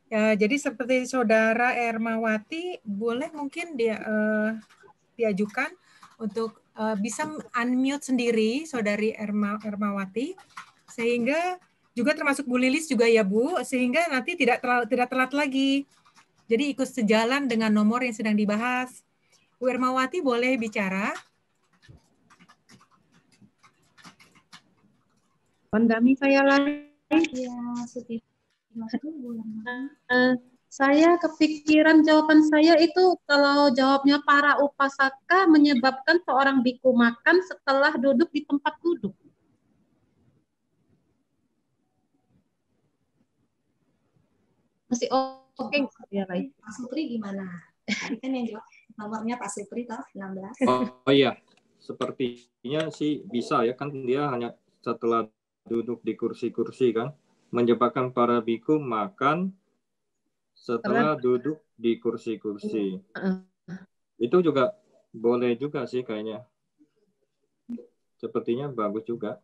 [SPEAKER 2] Ya, jadi seperti Saudara Ermawati, boleh mungkin diajukan untuk bisa unmute sendiri Saudari Ermawati, sehingga juga termasuk Bu Lilis juga ya Bu, sehingga nanti tidak telat lagi. Jadi ikut sejalan dengan nomor yang sedang dibahas. Bu Ermawati boleh bicara.
[SPEAKER 8] Pandami saya lagi.
[SPEAKER 1] Ya, sedih.
[SPEAKER 8] Saya kepikiran jawaban saya itu kalau jawabnya para upasaka menyebabkan seorang biku makan setelah duduk di tempat duduk. Masih oke ya baik.
[SPEAKER 1] Pak Supri gimana? Tadi kan yang jawab nomornya Pak Supri toh 16.
[SPEAKER 3] Oh iya, sepertinya sih bisa ya kan dia hanya setelah duduk di kursi-kursi kan. Menyebabkan para biku makan setelah duduk di kursi-kursi. Itu juga boleh juga sih kayaknya. Sepertinya bagus juga.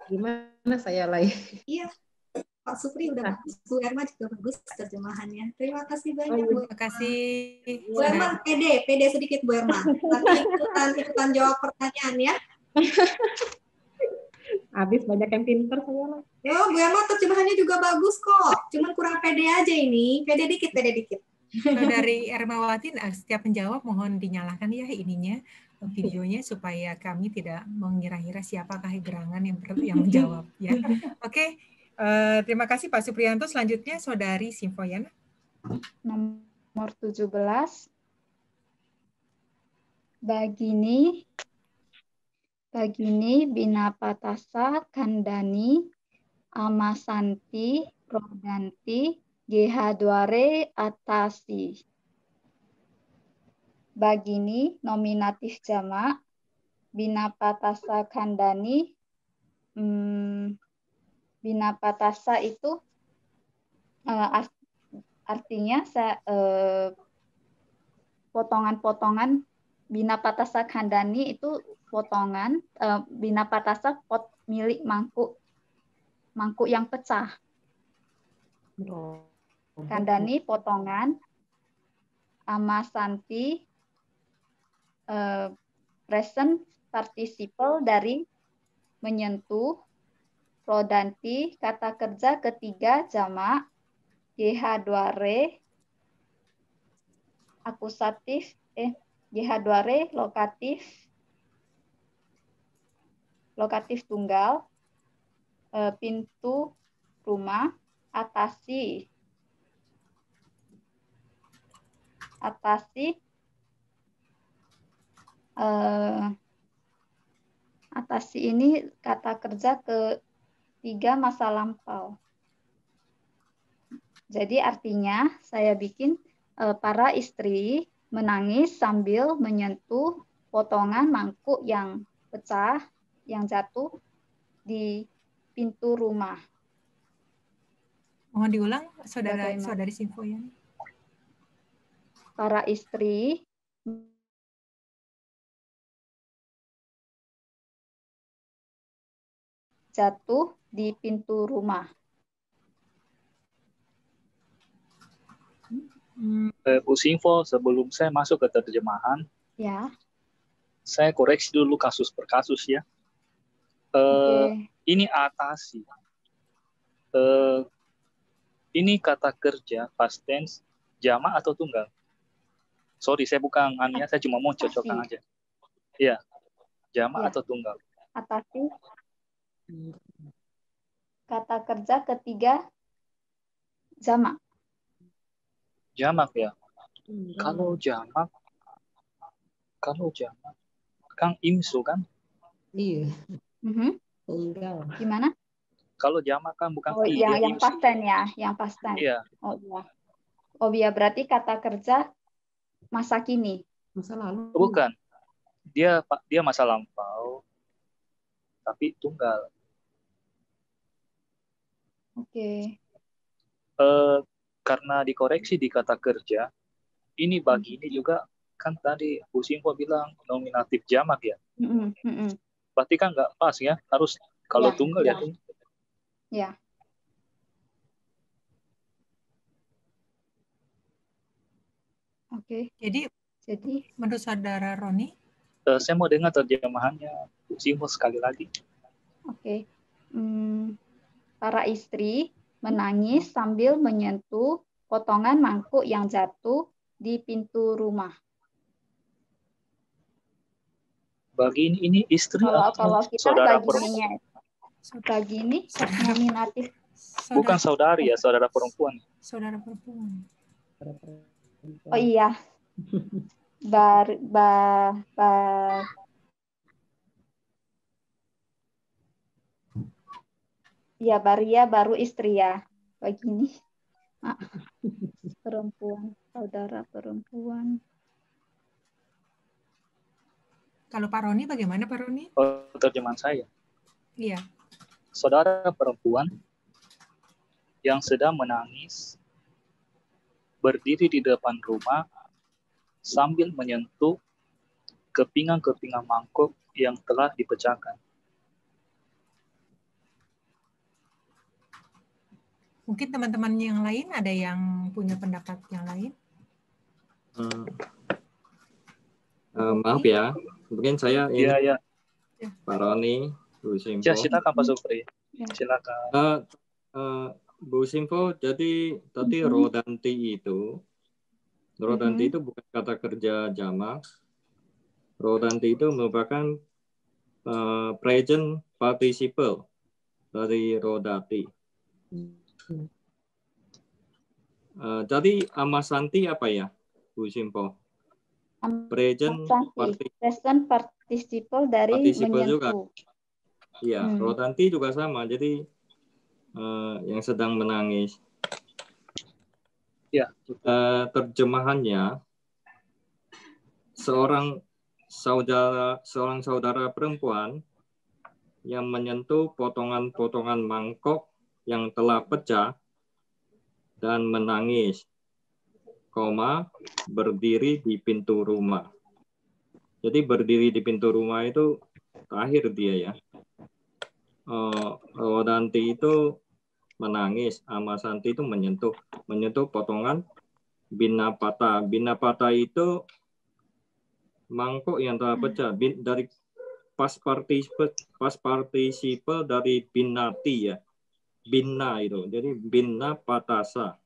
[SPEAKER 8] Gimana saya lain?
[SPEAKER 1] Iya, Pak Supri udah bagus. Bu Erma juga bagus terjemahannya. Terima kasih banyak Bu.
[SPEAKER 2] Terima kasih.
[SPEAKER 1] Bu Erma pede sedikit Bu Erma. Tapi ikutan jawab pertanyaan ya.
[SPEAKER 8] Habis banyak yang pinter saya lah.
[SPEAKER 1] Yo, Bu Erma terjemahannya juga bagus kok. Cuman kurang pede aja ini. Pede dikit.
[SPEAKER 2] Dari Ermawati, setiap penjawab mohon dinyalakan ya ininya videonya supaya kami tidak mengira-ngira siapakah gerangan yang menjawab ya. Oke. Terima kasih Pak Supriyanto. Selanjutnya Saudari Simfoyana.
[SPEAKER 4] Nomor 17. Bagini Binapatasa Kandani Amasanti Rodanti Gehadware Atasi. Bagini nominatif jamak, Binapatasa Kandani, Binapatasa itu artinya potongan-potongan. Binapatasa Kandani itu potongan, Binapatasa milik mangkuk yang pecah. Kandani potongan, Amasanti present participle dari menyentuh, Rodanti kata kerja ketiga jamak, Gehadware akusatif, Gehadware lokatif tunggal, pintu rumah, atasi ini kata kerja ketiga masa lampau. Jadi artinya saya bikin para istri menangis sambil menyentuh potongan mangkuk yang pecah, yang jatuh di pintu rumah.
[SPEAKER 2] Mohon diulang, Saudari Simfoyana.
[SPEAKER 4] Para istri jatuh di pintu rumah.
[SPEAKER 7] Bu Simfo, sebelum saya masuk ke terjemahan,
[SPEAKER 4] ya,
[SPEAKER 7] saya koreksi dulu kasus per kasus ya. Ini atasi. Ini kata kerja past tense jamak atau tunggal? Sorry, saya bukan ania, saya cuma mau cocokkan aja. Iya, jamak atau tunggal?
[SPEAKER 4] Atasi. Kata kerja ketiga jamak.
[SPEAKER 7] Jamak ya. Kalau jamak kan imsu kan?
[SPEAKER 9] Iya. Tunggal.
[SPEAKER 4] Gimana?
[SPEAKER 7] Kalau jamak kan bukan
[SPEAKER 4] yang pasten ya, yang pasten.
[SPEAKER 7] Iya.
[SPEAKER 4] Oh iya, berarti kata kerja masa kini.
[SPEAKER 9] Masa lalu.
[SPEAKER 7] Bukan. Dia masa lampau tapi tunggal.
[SPEAKER 4] Oke.
[SPEAKER 7] Karena dikoreksi di kata kerja, ini bagi ini juga kan tadi Bu Simfo bilang nominatif jamak ya. Berarti kan nggak pas ya, harus kalau tunggal ya tunggal.
[SPEAKER 4] Ya. Oke.
[SPEAKER 2] Jadi menurut Saudara Roni?
[SPEAKER 7] Saya mau dengar terjemahannya Bu Simfo sekali lagi.
[SPEAKER 4] Oke. Para istri menangis sambil menyentuh potongan mangkuk yang jatuh di pintu rumah.
[SPEAKER 7] Bagi ini istri
[SPEAKER 4] kalau kita
[SPEAKER 7] saudara
[SPEAKER 4] perempuan. Bagi ini nominatif.
[SPEAKER 7] Bukan saudari ya, saudara perempuan.
[SPEAKER 2] Saudara perempuan.
[SPEAKER 4] Oh iya. Ya, Baria baru istri ya. Begini. Perempuan, saudara perempuan.
[SPEAKER 2] Kalau Pak Roni bagaimana Pak Roni?
[SPEAKER 7] Terjemahan saya.
[SPEAKER 2] Iya.
[SPEAKER 7] Saudara perempuan yang sedang menangis berdiri di depan rumah sambil menyentuh kepingan-kepingan mangkuk yang telah dipecahkan.
[SPEAKER 2] Mungkin teman-teman yang lain ada yang punya pendapat yang lain?
[SPEAKER 3] Maaf ya, mungkin saya ini Pak Roni, Bu Simfo.
[SPEAKER 7] Ya, silakan Pak Supri. Silakan.
[SPEAKER 3] Bu Simfo, jadi tadi rodanti itu bukan kata kerja jamak. Rodanti itu merupakan present participle dari rodati. Jadi Amasanti apa ya, Bu Simpo? Present
[SPEAKER 4] participle dari
[SPEAKER 3] participle juga.
[SPEAKER 4] menyentuh.
[SPEAKER 3] Iya, Rodanti juga sama. Jadi yang sedang menangis.
[SPEAKER 7] Ya.
[SPEAKER 3] Terjemahannya, seorang saudara perempuan yang menyentuh potongan-potongan mangkok yang telah pecah dan menangis, berdiri di pintu rumah. Jadi berdiri di pintu rumah itu terakhir dia ya. Rodanti itu menangis, Amasanti itu menyentuh potongan binapata. Binapata itu mangkok yang telah pecah dari past participle dari binati ya. Bina itu. Jadi binapatasa.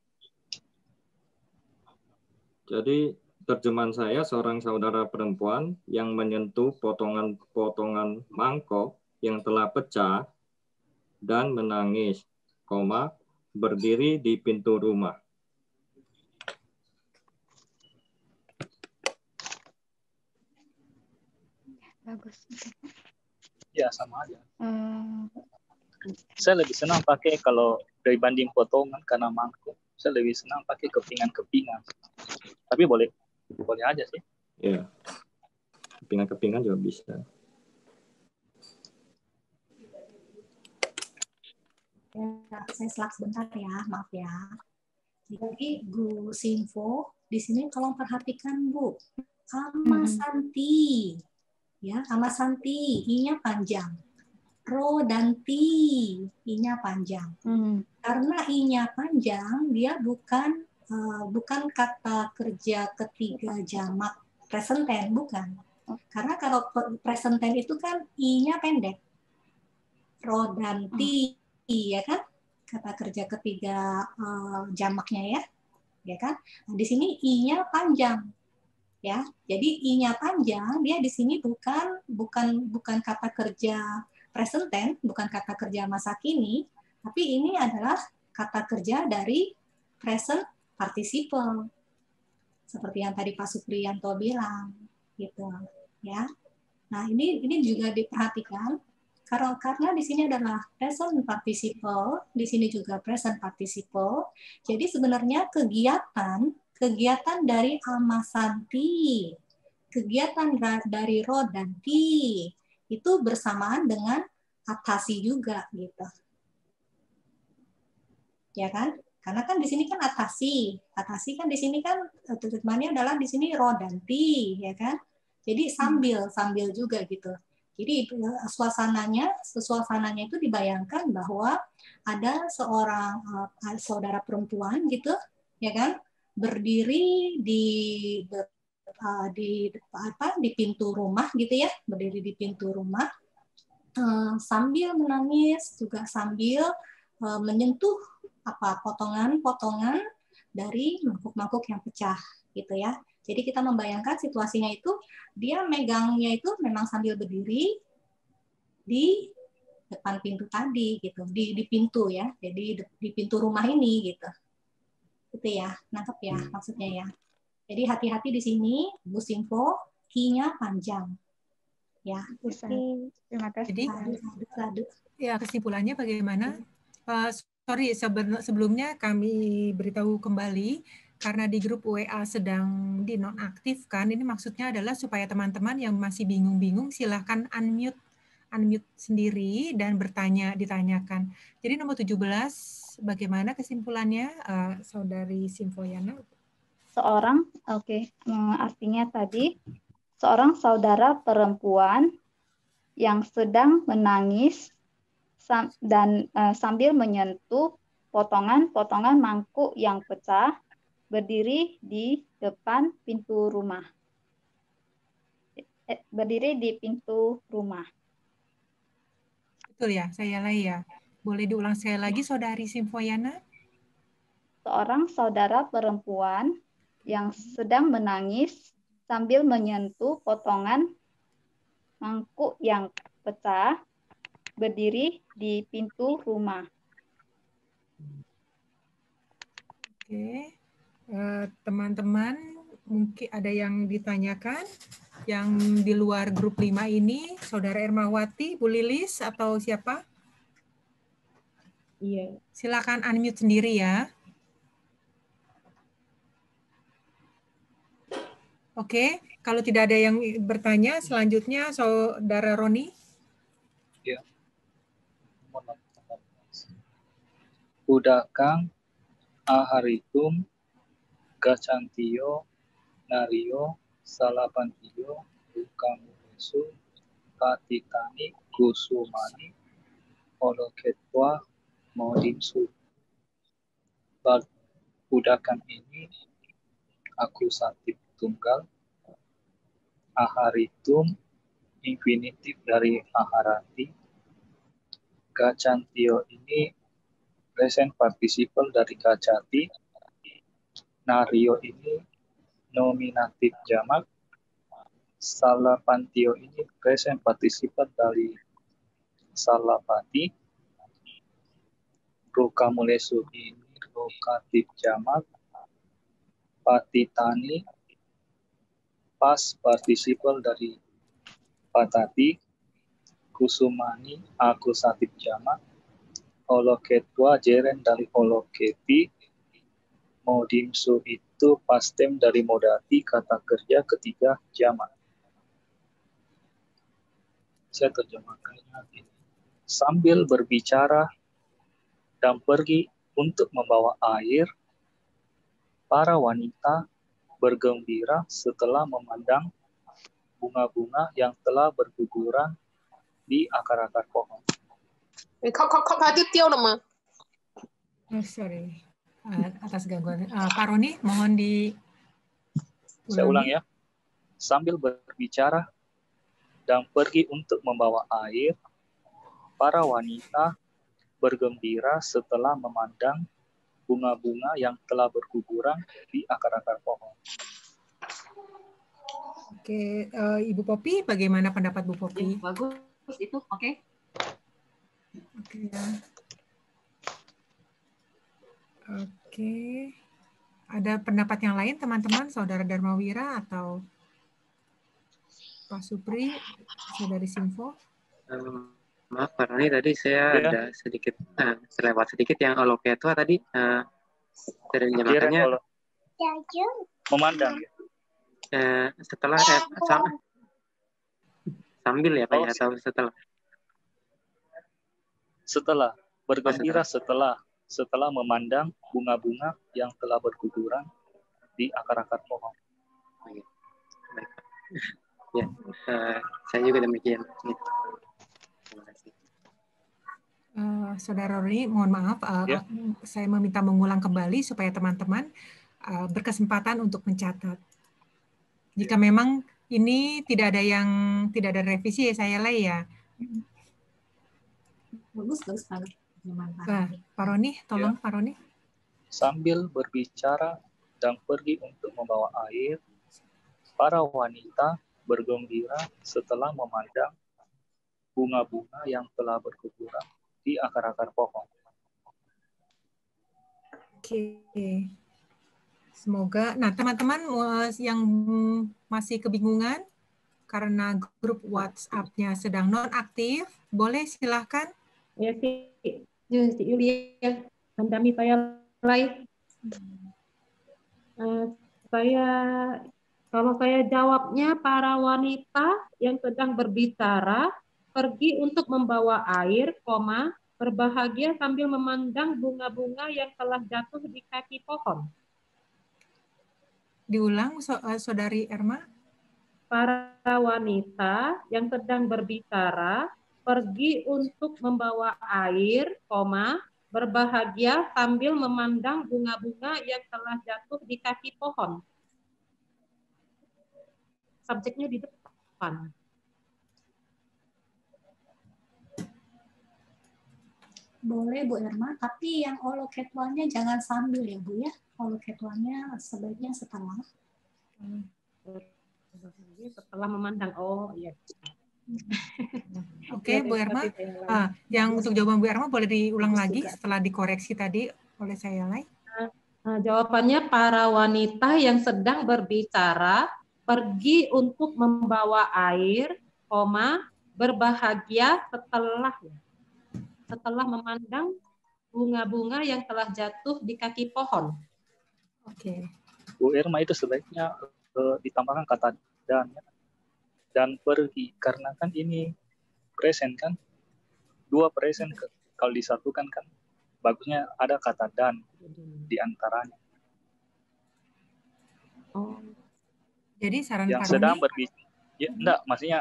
[SPEAKER 3] Jadi terjemahan saya, seorang saudara perempuan yang menyentuh potongan-potongan mangkok yang telah pecah dan menangis, berdiri di pintu rumah.
[SPEAKER 4] Bagus.
[SPEAKER 7] Ya, sama aja. Saya lebih senang pakai kalau dibanding potongan karena mangkuk. Saya lebih senang pakai kepingan-kepingan. Tapi boleh aja sih.
[SPEAKER 3] Ya, kepingan-kepingan juga bisa.
[SPEAKER 1] Ya, saya selak sebentar ya, maaf ya. Jadi Bu Simfo, di sini tolong perhatikan Bu. Amasanti, ya, Amasanti, I-nya panjang. Rodanti, I-nya panjang. Karena I-nya panjang, dia bukan kata kerja ketiga jamak present tense, bukan. Karena kalau present tense itu kan I-nya pendek. Rodanti, ya kan? Kata kerja ketiga jamaknya ya kan? Nah, di sini I-nya panjang. Ya, jadi I-nya panjang, dia di sini bukan kata kerja present tense, bukan kata kerja masa kini, tapi ini adalah kata kerja dari present participle. Seperti yang tadi Pak Supriyanto bilang, gitu, ya. Nah, ini juga diperhatikan karena di sini adalah present participle, di sini juga present participle. Jadi sebenarnya kegiatan dari Amasanti, kegiatan dari Rodanti itu bersamaan dengan atasi juga gitu. Ya kan? Karena kan di sini kan atasi kan di sini kan terjemahannya adalah di sini Rodanti, ya kan? Jadi sambil juga gitu. Jadi suasananya itu dibayangkan bahwa ada seorang saudara perempuan gitu, ya kan? Berdiri di pintu rumah gitu ya, berdiri di pintu rumah sambil menangis, juga sambil menyentuh potongan-potongan dari mangkuk-mangkuk yang pecah gitu ya. Jadi kita membayangkan situasinya itu dia megangnya itu memang sambil berdiri di depan pintu tadi gitu, di pintu ya. Jadi di pintu rumah ini gitu. Gitu ya, nangkep ya maksudnya ya. Jadi hati-hati di sini, Bu Simfo, I-nya panjang. Ya,
[SPEAKER 4] terima kasih.
[SPEAKER 2] Jadi, ya kesimpulannya bagaimana? Sorry, sebelumnya kami beritahu kembali, karena di grup WA sedang dinonaktifkan, ini maksudnya adalah supaya teman-teman yang masih bingung-bingung silahkan unmute sendiri dan ditanyakan. Jadi nomor 17, bagaimana kesimpulannya, Saudari Simfoyana?
[SPEAKER 4] Artinya tadi, seorang saudara perempuan yang sedang menangis dan sambil menyentuh potongan-potongan mangkuk yang pecah, berdiri di depan pintu rumah. Berdiri di pintu rumah.
[SPEAKER 2] Betul ya, saya lagi ya. Boleh diulang sekali lagi, Saudari Simfoyana?
[SPEAKER 4] Seorang saudara perempuan yang sedang menangis sambil menyentuh potongan mangkuk yang pecah, berdiri di pintu rumah.
[SPEAKER 2] Oke. Teman-teman, mungkin ada yang ditanyakan yang di luar grup 5 ini, Saudara Ermawati, Bu Lilis, atau siapa?
[SPEAKER 9] Iya.
[SPEAKER 2] Silakan unmute sendiri ya. Oke, kalau tidak ada yang bertanya, selanjutnya Saudara Roni.
[SPEAKER 7] Ya. Udakang aharitum gacantio nario salapantio ukamulesu katitani kusumani oloketwa modinsu. Udakan ini akusatif tunggal, aharitum infinitif dari aharati, gacantio ini present participle dari gacati, nario ini nominatif jamak, salapantio ini present participle dari salapati, rukamulesu ini lokatif jamak, patitani past participle dari patati, kusumani akusatif jamak, holoketwa jeren dari holoketi, modimsu itu pastem dari modati kata kerja ketiga jamak. Saya terjemahkannya ini. Sambil berbicara dan pergi untuk membawa air, para wanita bergembira setelah memandang bunga-bunga yang telah berguguran di akar-akar pohon.
[SPEAKER 2] Sorry, atas gangguan. Pak Roni, mohon di.
[SPEAKER 7] Saya ulang ya. Sambil berbicara dan pergi untuk membawa air, para wanita bergembira setelah memandang bunga-bunga yang telah berguguran di akar-akar pohon.
[SPEAKER 2] Oke, Ibu Popi, bagaimana pendapat Bu Popi?
[SPEAKER 5] Ya, bagus itu, oke.
[SPEAKER 2] Oke ya. Oke. Ada pendapat yang lain teman-teman, Saudara Darmawira atau Pak Supri, Saudari Simfo?
[SPEAKER 6] Maaf Pak Roni, tadi saya ada sedikit selewat sedikit yang oloketwa tadi terjemahannya
[SPEAKER 7] memandang.
[SPEAKER 6] Setelah sambil ya Pak ya, atau setelah?
[SPEAKER 7] Setelah bergembira setelah memandang bunga-bunga yang telah berguguran di akar-akar pohon.
[SPEAKER 6] Baik. Ya, saya juga demikian. Terima kasih.
[SPEAKER 2] Saudara Roni, mohon maaf, saya meminta mengulang kembali supaya teman-teman berkesempatan untuk mencatat. Jika memang ini tidak ada revisi ya saya lay ya.
[SPEAKER 1] Bagus Pak.
[SPEAKER 2] Pak Roni, tolong Pak Roni.
[SPEAKER 7] Sambil berbicara dan pergi untuk membawa air, para wanita bergembira setelah memandang bunga-bunga yang telah berguguran di akar-akar pohon.
[SPEAKER 2] Oke. Semoga, nah teman-teman yang masih kebingungan karena grup WhatsApp-nya sedang non-aktif, boleh silahkan.
[SPEAKER 8] Ya sih, Yulia, Andami saya live. Kalau saya jawabnya, para wanita yang sedang berbicara pergi untuk membawa air, berbahagia sambil memandang bunga-bunga yang telah jatuh di kaki pohon.
[SPEAKER 2] Diulang, Saudari Erma.
[SPEAKER 8] Para wanita yang sedang berbicara pergi untuk membawa air, berbahagia sambil memandang bunga-bunga yang telah jatuh di kaki pohon. Subjeknya di depan.
[SPEAKER 1] Boleh Bu Erma, tapi yang oloketwanya jangan sambil ya Bu ya. Oloketwanya sebaiknya setelah.
[SPEAKER 8] Setelah memandang. Oh iya.
[SPEAKER 2] Oke, Bu Erma. Yang untuk jawaban Bu Erma boleh diulang lagi setelah dikoreksi tadi oleh saya Lai.
[SPEAKER 8] Nah, jawabannya para wanita yang sedang berbicara pergi untuk membawa air, berbahagia setelah memandang bunga-bunga yang telah jatuh di kaki pohon.
[SPEAKER 2] Oke.
[SPEAKER 7] Bu Irma, itu sebaiknya ditambahkan kata dan pergi, karena kan ini present kan, dua present kalau disatukan kan bagusnya ada kata dan di antaranya.
[SPEAKER 2] Oh. Jadi saran
[SPEAKER 7] yang
[SPEAKER 2] Paroni,
[SPEAKER 7] sedang berbicara, ya, enggak, maksudnya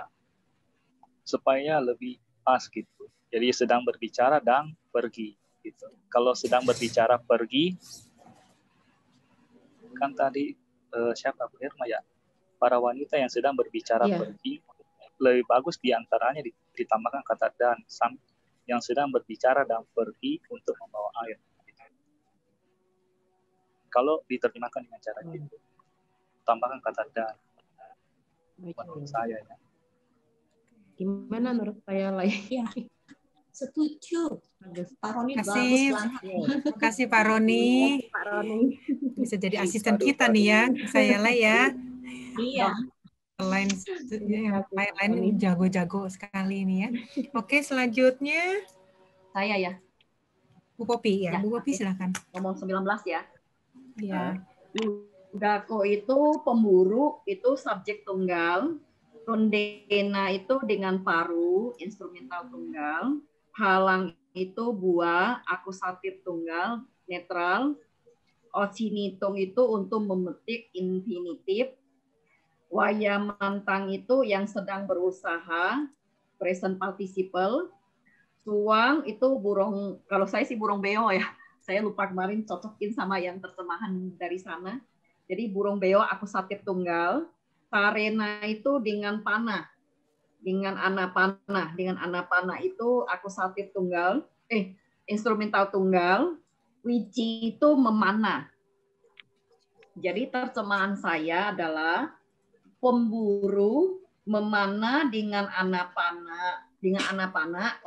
[SPEAKER 7] supaya lebih pas gitu. Jadi sedang berbicara dan pergi gitu. Kalau sedang berbicara pergi, kan tadi siapa Bu Irma ya? Para wanita yang sedang berbicara pergi, lebih bagus diantaranya ditambahkan kata dan, yang sedang berbicara dan pergi untuk membawa air. Kalau diterjemahkan dengan cara gitu, tambahkan kata dan. Menurut saya ya.
[SPEAKER 8] Gimana menurut saya lah ya?
[SPEAKER 1] Setuju. Pak Roni
[SPEAKER 2] bagus banget. Terima kasih Pak Roni.
[SPEAKER 8] Pak Roni.
[SPEAKER 2] Bisa jadi asisten kita nih ya, saya lah ya.
[SPEAKER 1] Iya.
[SPEAKER 2] Yang lain jago-jago sekali ini ya. Oke, selanjutnya
[SPEAKER 5] saya ya.
[SPEAKER 2] Bu Popi ya. Bu Popi silakan.
[SPEAKER 5] Ngomong 19 ya.
[SPEAKER 2] Iya.
[SPEAKER 5] Dako itu pemburu, itu subjek tunggal. Tondena itu dengan paru, instrumental tunggal. Halang itu buah, akusatif tunggal, netral. Ocinitung itu untuk memetik, infinitif. Wayamantang itu yang sedang berusaha, present participle. Suang itu burung, kalau saya sih burung beo ya. Saya lupa kemarin cocokin sama yang terjemahan dari sana. Jadi burung beo akusatif tunggal. Sarena itu dengan panah. Dengan anak panah. Dengan anak panah itu akusatif tunggal. Instrumental tunggal. Wici itu memanah. Jadi terjemahan saya adalah pemburu memanah dengan anak panah. Dengan anak panah,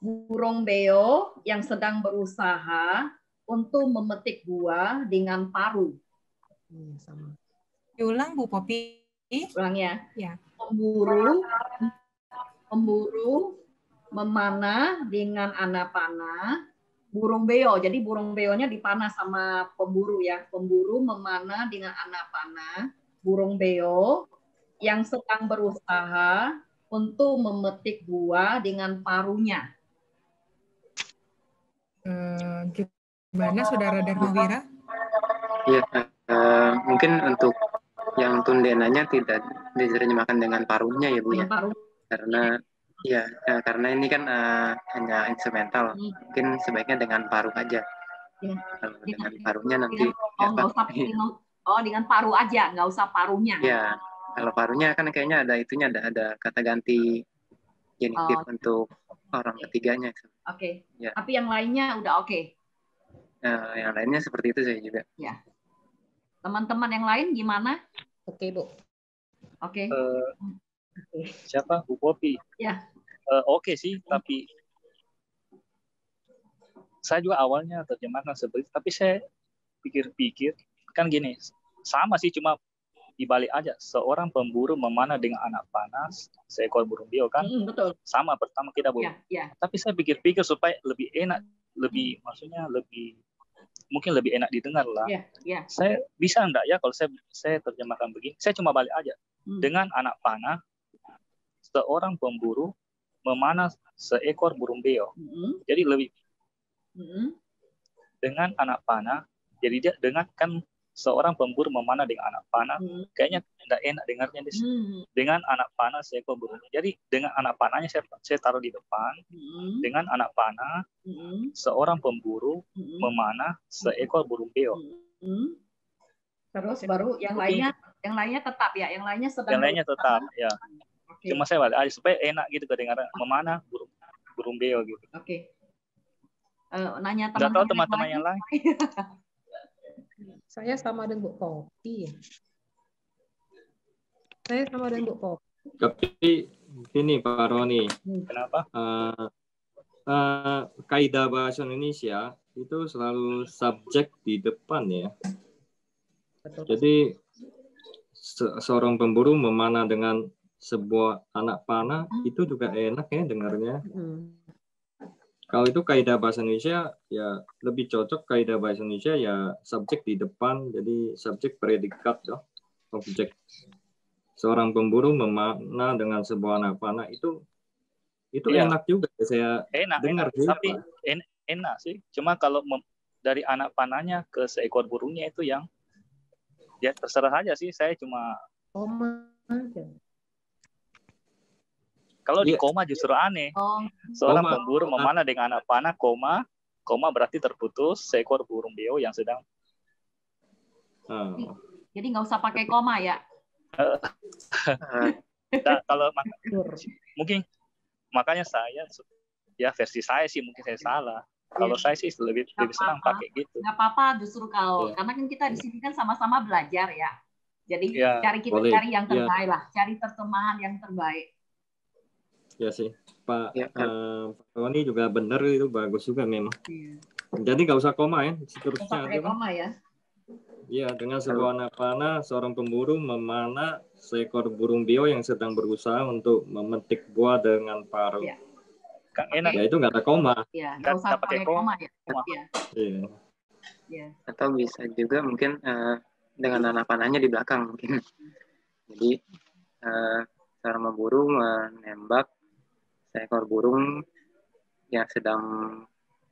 [SPEAKER 5] burung beo yang sedang berusaha untuk memetik buah dengan paru.
[SPEAKER 2] Diulang Bu Popi.
[SPEAKER 5] Ulang ya.
[SPEAKER 2] Ya.
[SPEAKER 5] Pemburu memanah dengan anak panah. Burung beo. Jadi burung beonya dipanah sama pemburu ya. Pemburu memanah dengan anak panah. Burung beo yang sedang berusaha untuk memetik buah dengan parunya.
[SPEAKER 2] Gimana Saudara Dharmawira?
[SPEAKER 6] Iya, mungkin untuk yang tundenanya tidak diterjemahkan dengan paruhnya ya Bu ya. Karena ya, karena ini kan hanya instrumental. Mungkin sebaiknya dengan paruh aja. Ya. Kalau dengan paruhnya nanti
[SPEAKER 5] dengan paruh aja, nggak usah paruhnya.
[SPEAKER 6] Ya, kalau paruhnya kan kayaknya ada itunya, ada kata ganti genitif untuk orang ketiganya.
[SPEAKER 5] Oke. Ya. Tapi yang lainnya udah oke.
[SPEAKER 6] Yang lainnya seperti itu saya juga.
[SPEAKER 5] Ya. Teman-teman yang lain gimana?
[SPEAKER 8] Oke, Bu.
[SPEAKER 5] Oke.
[SPEAKER 7] Siapa? Bu Popi.
[SPEAKER 5] Ya.
[SPEAKER 7] Oke sih, tapi saya juga awalnya terjemahkan seperti itu, tapi saya pikir-pikir kan gini, sama sih, cuma dibalik aja. Seorang pemburu memanah dengan anak panas seekor burung beo kan.
[SPEAKER 5] Betul.
[SPEAKER 7] Sama pertama kita Bu.
[SPEAKER 5] Ya.
[SPEAKER 7] Tapi saya pikir-pikir supaya lebih enak, maksudnya mungkin lebih enak didengar lah.
[SPEAKER 5] Ya.
[SPEAKER 7] Saya bisa enggak ya kalau saya terjemahkan begini? Saya cuma balik aja. Dengan anak panah, seorang pemburu memanah seekor burung beo. Jadi lebih dengan anak panah. Jadi dia dengan kan seorang pemburu memanah dengan anak panah. Kayaknya enggak enak dengarnya di sini. Dengan anak panah seekor burung. Jadi dengan anak panahnya saya taruh di depan. Dengan anak panah seorang pemburu memanah seekor burung beo.
[SPEAKER 5] Terus baru yang lainnya tetap ya, yang lainnya sedang.
[SPEAKER 7] Yang lainnya tetap ya. Okay. Cuma saya balik aja supaya enak gitu kedengaran memanah burung beo gitu.
[SPEAKER 5] Oke. Nanya
[SPEAKER 7] teman-teman yang lain.
[SPEAKER 8] Saya sama dengan Bu Popi. Saya sama dengan Bu Popi.
[SPEAKER 3] Tapi ini Pak Roni.
[SPEAKER 7] Kenapa?
[SPEAKER 3] kaidah bahasa Indonesia itu selalu subjek di depan ya. Jadi seorang pemburu memanah dengan sebuah anak panah itu juga enak ya dengarnya. Kalau itu kaidah bahasa Indonesia ya lebih cocok kaidah bahasa Indonesia ya subjek di depan, jadi subjek predikat ya, objek. Seorang pemburu memanah dengan sebuah anak panah itu
[SPEAKER 7] Iya.
[SPEAKER 3] enak juga saya dengar sih.
[SPEAKER 7] Tapi enak sih. Cuma kalau dari anak panahnya ke seekor burungnya itu yang ya terserah aja sih. Saya cuma kalau di koma justru aneh. Seorang pemburu memanah dengan anak panah, koma berarti terputus seekor burung beo yang sedang.
[SPEAKER 5] Jadi nggak usah pakai koma ya.
[SPEAKER 7] Nah, kalau mungkin makanya saya ya versi saya sih mungkin saya salah. Kalau saya sih lebih senang pakai gitu.
[SPEAKER 5] Nggak apa-apa justru kalau karena kan kita di sini kan sama-sama belajar ya. Jadi cari yang terbaik lah, cari terjemahan yang terbaik.
[SPEAKER 3] Ya sih, Pak Roni juga benar itu bagus juga memang. Jadi nggak usah koma ya, seterusnya aja.
[SPEAKER 5] Koma ya.
[SPEAKER 3] Iya, dengan sebuah anak panah, seorang pemburu memanah seekor burung beo yang sedang berusaha untuk memetik buah dengan paruh.
[SPEAKER 5] Ya.
[SPEAKER 3] Ya itu nggak ada koma.
[SPEAKER 5] Iya, nggak usah pakai koma ya.
[SPEAKER 6] Iya. Atau bisa juga mungkin dengan anak panahnya di belakang mungkin. Jadi seorang pemburu menembak seekor burung yang sedang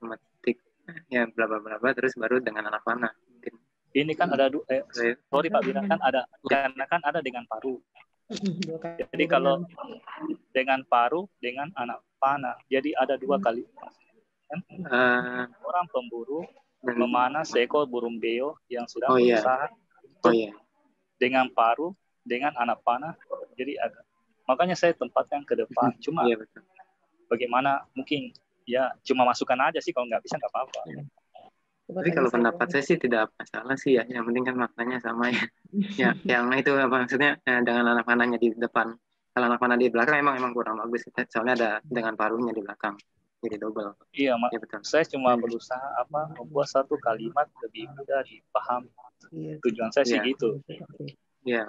[SPEAKER 6] memetik ya bla bla bla terus baru dengan anak panah mungkin.
[SPEAKER 7] Ini kan ada sorry Pak Bina kan ada karena kan ada dengan paruh. Jadi kalau dengan paruh dengan anak panah jadi ada dua kali. Orang pemburu memanah seekor burung beo yang sedang berusaha dengan paruh dengan anak panah jadi agak makanya saya tempatkan ke depan. Cuma bagaimana mungkin ya cuma masukkan aja sih kalau nggak bisa nggak apa-apa.
[SPEAKER 6] Tapi kalau pendapat saya sih tidak masalah sih ya. Yang penting kan maknanya sama ya. Ya yang itu apa maksudnya dengan anak panahnya di depan. Kalau anak panah di belakang emang kurang bagus. Soalnya ada dengan paruhnya di belakang. Jadi double.
[SPEAKER 7] Iya, ya, betul. Saya cuma berusaha membuat satu kalimat lebih mudah dipahami. Tujuan saya sih gitu.
[SPEAKER 6] Iya.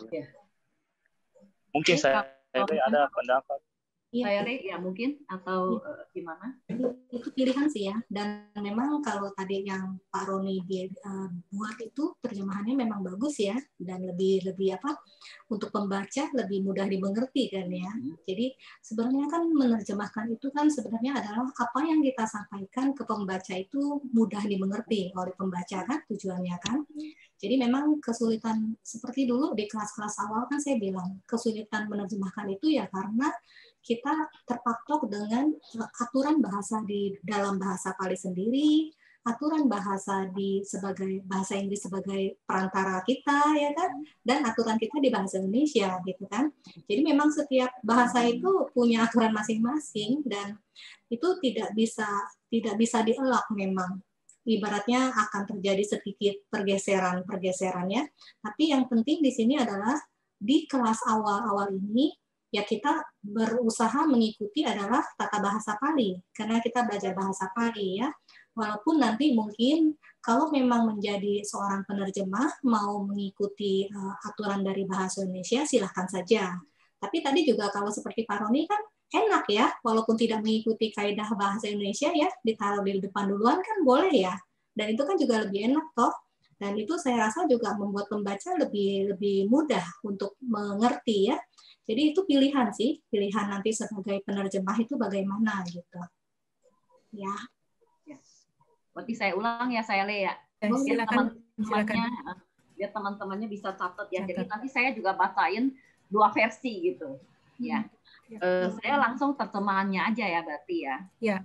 [SPEAKER 7] Mungkin saya ada pendapat.
[SPEAKER 5] Saya ya mungkin atau gimana?
[SPEAKER 1] Itu pilihan sih ya. Dan memang kalau tadi yang Pak Roni buat itu terjemahannya memang bagus ya dan lebih apa untuk pembaca lebih mudah dimengerti kan ya. Jadi sebenarnya kan menerjemahkan itu kan sebenarnya adalah apa yang kita sampaikan ke pembaca itu mudah dimengerti oleh pembaca kan tujuannya kan. Jadi memang kesulitan seperti dulu di kelas-kelas awal kan saya bilang kesulitan menerjemahkan itu ya karena kita terpatok dengan aturan bahasa di dalam bahasa Pali sendiri, aturan bahasa sebagai bahasa Inggris sebagai perantara kita ya kan, dan aturan kita di bahasa Indonesia gitu kan. Jadi memang setiap bahasa itu punya aturan masing-masing dan itu tidak bisa dielak memang. Ibaratnya akan terjadi sedikit pergeseran ya. Tapi yang penting di sini adalah di kelas awal-awal ini ya kita berusaha mengikuti adalah tata bahasa Pali karena kita belajar bahasa Pali ya. Walaupun nanti mungkin kalau memang menjadi seorang penerjemah mau mengikuti aturan dari bahasa Indonesia silahkan saja. Tapi tadi juga kalau seperti Pak Roni kan enak ya, walaupun tidak mengikuti kaidah bahasa Indonesia ya ditaruh di depan duluan kan boleh ya. Dan itu kan juga lebih enak toh. Dan itu saya rasa juga membuat pembaca lebih mudah untuk mengerti ya. Jadi itu pilihan sih, pilihan nanti sebagai penerjemah itu bagaimana gitu. Ya.
[SPEAKER 5] Berarti saya ulang ya, saya Le ya. Biar teman-temannya bisa catat ya. Jadi nanti saya juga bacain dua versi gitu. Ya. Saya langsung terjemahannya aja ya berarti ya.
[SPEAKER 2] Ya,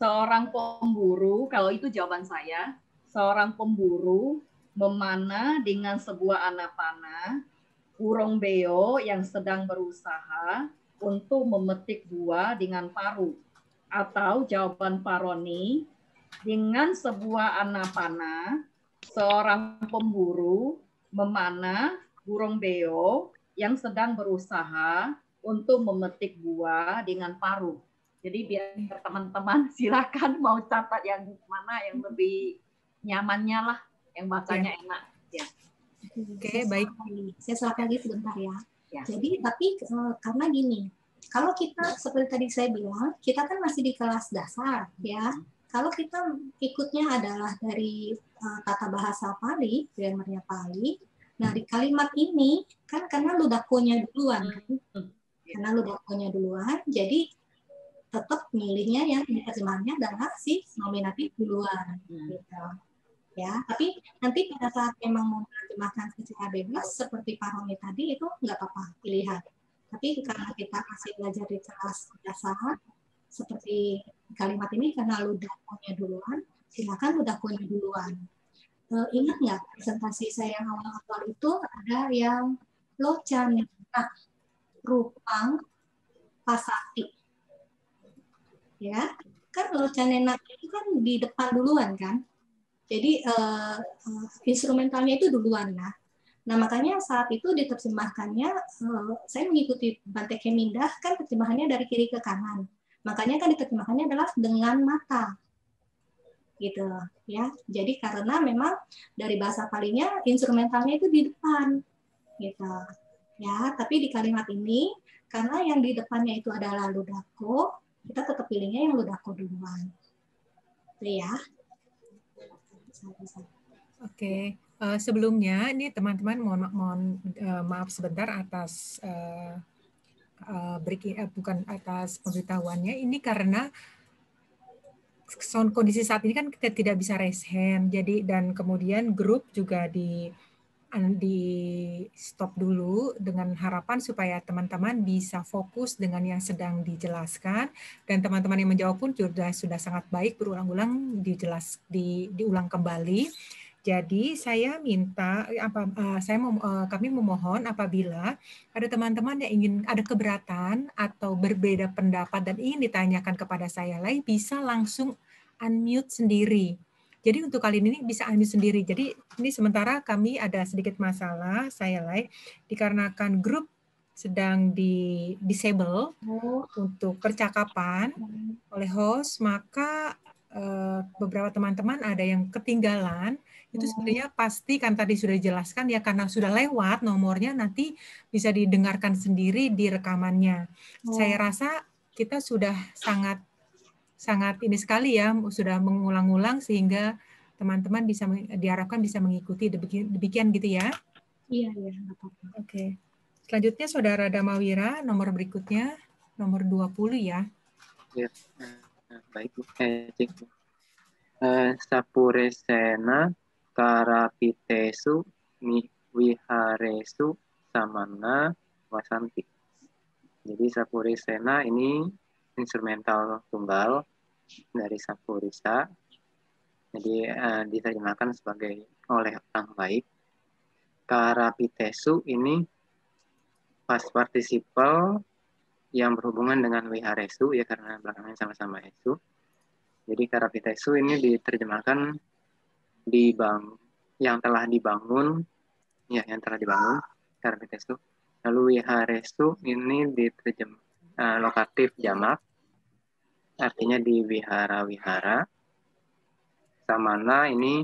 [SPEAKER 5] seorang pemburu, kalau itu jawaban saya, seorang pemburu memanah dengan sebuah anak panah burung beo yang sedang berusaha untuk memetik buah dengan paruh. Atau jawaban Pak Roni, dengan sebuah anak panah, seorang pemburu memanah burung beo yang sedang berusaha untuk memetik buah dengan paruh. Jadi biar teman-teman silakan mau catat yang mana yang lebih nyamannya lah, yang bacanya enak. Ya.
[SPEAKER 1] Oke, baik. Saya selak lagi sebentar ya. Jadi tapi karena gini, kalau kita seperti tadi saya bilang, kita kan masih di kelas dasar ya. Kalau kita ikutnya adalah dari tata bahasa Pali, grammarnya Pali. Nah, di kalimat ini kan karena ludakonya duluan kan. Karena ludakonya duluan, jadi tetap milihnya yang diterjemahnya adalah si nominatif duluan gitu. Ya, tapi nanti pada saat memang mau menerjemahkan secara bebas seperti Pak Roni tadi itu nggak apa-apa pilihan. Tapi karena kita masih belajar di kelas dasar seperti kalimat ini karena ludakonya duluan, silakan ludakonya duluan. Ingat nggak presentasi saya yang awal-awal itu ada yang locan, rupang, pasati. Ya, kan locanena itu kan di depan duluan kan. Jadi instrumentalnya itu duluan lah. Nah makanya saat itu diterjemahkannya, saya mengikuti Bante Kemindah kan terjemahannya dari kiri ke kanan. Makanya kan diterjemahkannya adalah dengan mata, gitu ya. Jadi karena memang dari bahasa Palinya instrumentalnya itu di depan, gitu ya. Tapi di kalimat ini karena yang di depannya itu adalah ludako, kita tetap pilihnya yang ludako duluan, itu ya.
[SPEAKER 2] Oke, sebelumnya ini teman-teman mohon maaf sebentar atas bukan atas pemberitahuannya. Ini karena kondisi saat ini kan kita tidak bisa raise hand, jadi dan kemudian grup juga di stop dulu dengan harapan supaya teman-teman bisa fokus dengan yang sedang dijelaskan, dan teman-teman yang menjawab pun sudah sangat baik, berulang-ulang diulang kembali. Jadi saya minta kami memohon apabila ada teman-teman yang ingin ada keberatan atau berbeda pendapat dan ingin ditanyakan kepada saya Lai, bisa langsung unmute sendiri. Jadi untuk kali ini bisa unmute sendiri. Jadi ini sementara kami ada sedikit masalah, saya Lai, dikarenakan grup sedang disable untuk percakapan oleh host, maka beberapa teman-teman ada yang ketinggalan. Itu sebenarnya pasti kan tadi sudah dijelaskan ya, karena sudah lewat nomornya nanti bisa didengarkan sendiri di rekamannya. Saya rasa kita sudah sangat ini sekali ya, sudah mengulang-ulang sehingga teman-teman bisa diharapkan bisa mengikuti demikian gitu ya.
[SPEAKER 1] Iya, nggak apa-apa.
[SPEAKER 2] Oke. Selanjutnya Saudara Damawira, nomor berikutnya nomor 20 ya.
[SPEAKER 6] Ya. Baik, cek. Sapuresena karapitesu wiharesu samana wasanti. Jadi Sapuresena ini instrumental tunggal dari Sapurisa. Jadi diterjemahkan sebagai oleh orang baik. Karapitesu ini past participle yang berhubungan dengan wiharesu ya, karena belakangnya sama-sama esu. Jadi karapitesu ini diterjemahkan yang telah dibangun, ya yang telah dibangun, karapitesu. Lalu wiharesu ini diterjemah lokatif jamak, artinya di wihara-wihara. Samana ini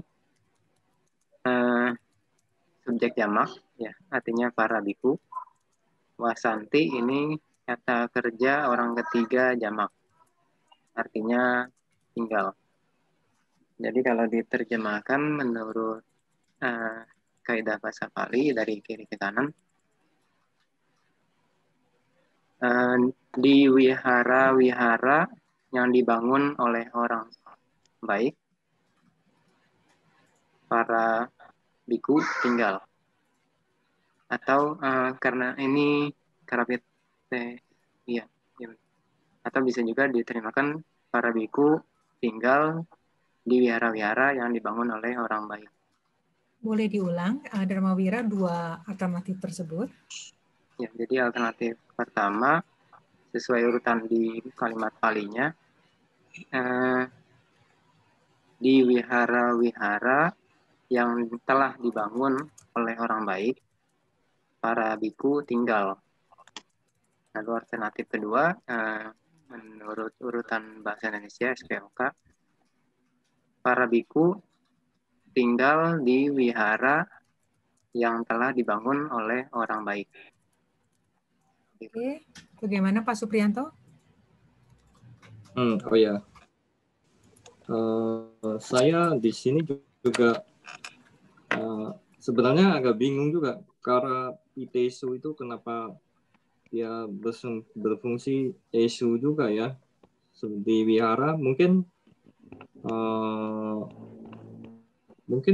[SPEAKER 6] subjek jamak, ya artinya para biku. Wasanti ini kata kerja orang ketiga jamak, artinya tinggal. Jadi kalau diterjemahkan menurut kaidah bahasa Pali dari kiri ke kanan, di wihara-wihara yang dibangun oleh orang baik, para biku tinggal. Atau karena ini karapite, iya. Atau bisa juga diterjemahkan para biku tinggal di wihara-wihara yang dibangun oleh orang baik.
[SPEAKER 2] Boleh diulang, Darmawira, dua alternatif tersebut?
[SPEAKER 6] Ya, jadi alternatif pertama, sesuai urutan di kalimat Palinya, di wihara-wihara yang telah dibangun oleh orang baik, para biku tinggal. Lalu alternatif kedua, menurut urutan bahasa Indonesia SPOK, para biku tinggal di wihara yang telah dibangun oleh orang baik.
[SPEAKER 2] Oke, bagaimana Pak Supriyanto?
[SPEAKER 3] Oh ya, saya di sini juga sebenarnya agak bingung juga karena Pitesu itu kenapa dia berfungsi Esu juga ya di wihara. Mungkin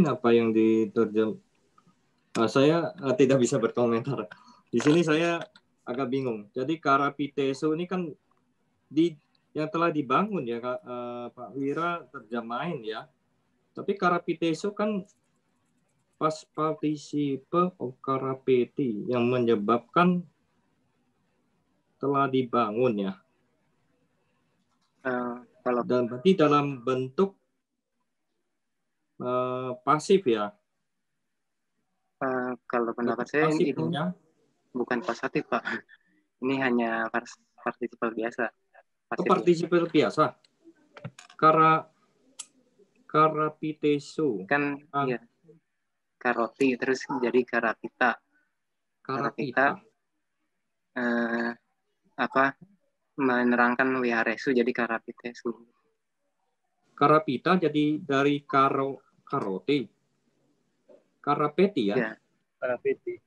[SPEAKER 3] apa yang diterjem saya tidak bisa berkomentar di sini, saya agak bingung. Jadi Karapitesu ini kan yang telah dibangun ya, Pak Wira terjemahin ya, tapi Karapitesu kan pas participle of Karapeti yang menyebabkan telah dibangun ya. Dan berarti dalam bentuk pasif ya.
[SPEAKER 6] Kalau pendapat saya ini bukan positif, Pak. Ini hanya partisipal biasa.
[SPEAKER 3] Partisipal biasa. Karapitesu.
[SPEAKER 6] Kan iya. Karoti terus jadi karapita. Karapita menerangkan wiharesu jadi karapitesu.
[SPEAKER 3] Karapita jadi dari karoti. Karapeti ya?
[SPEAKER 6] Ya.
[SPEAKER 3] Karapeti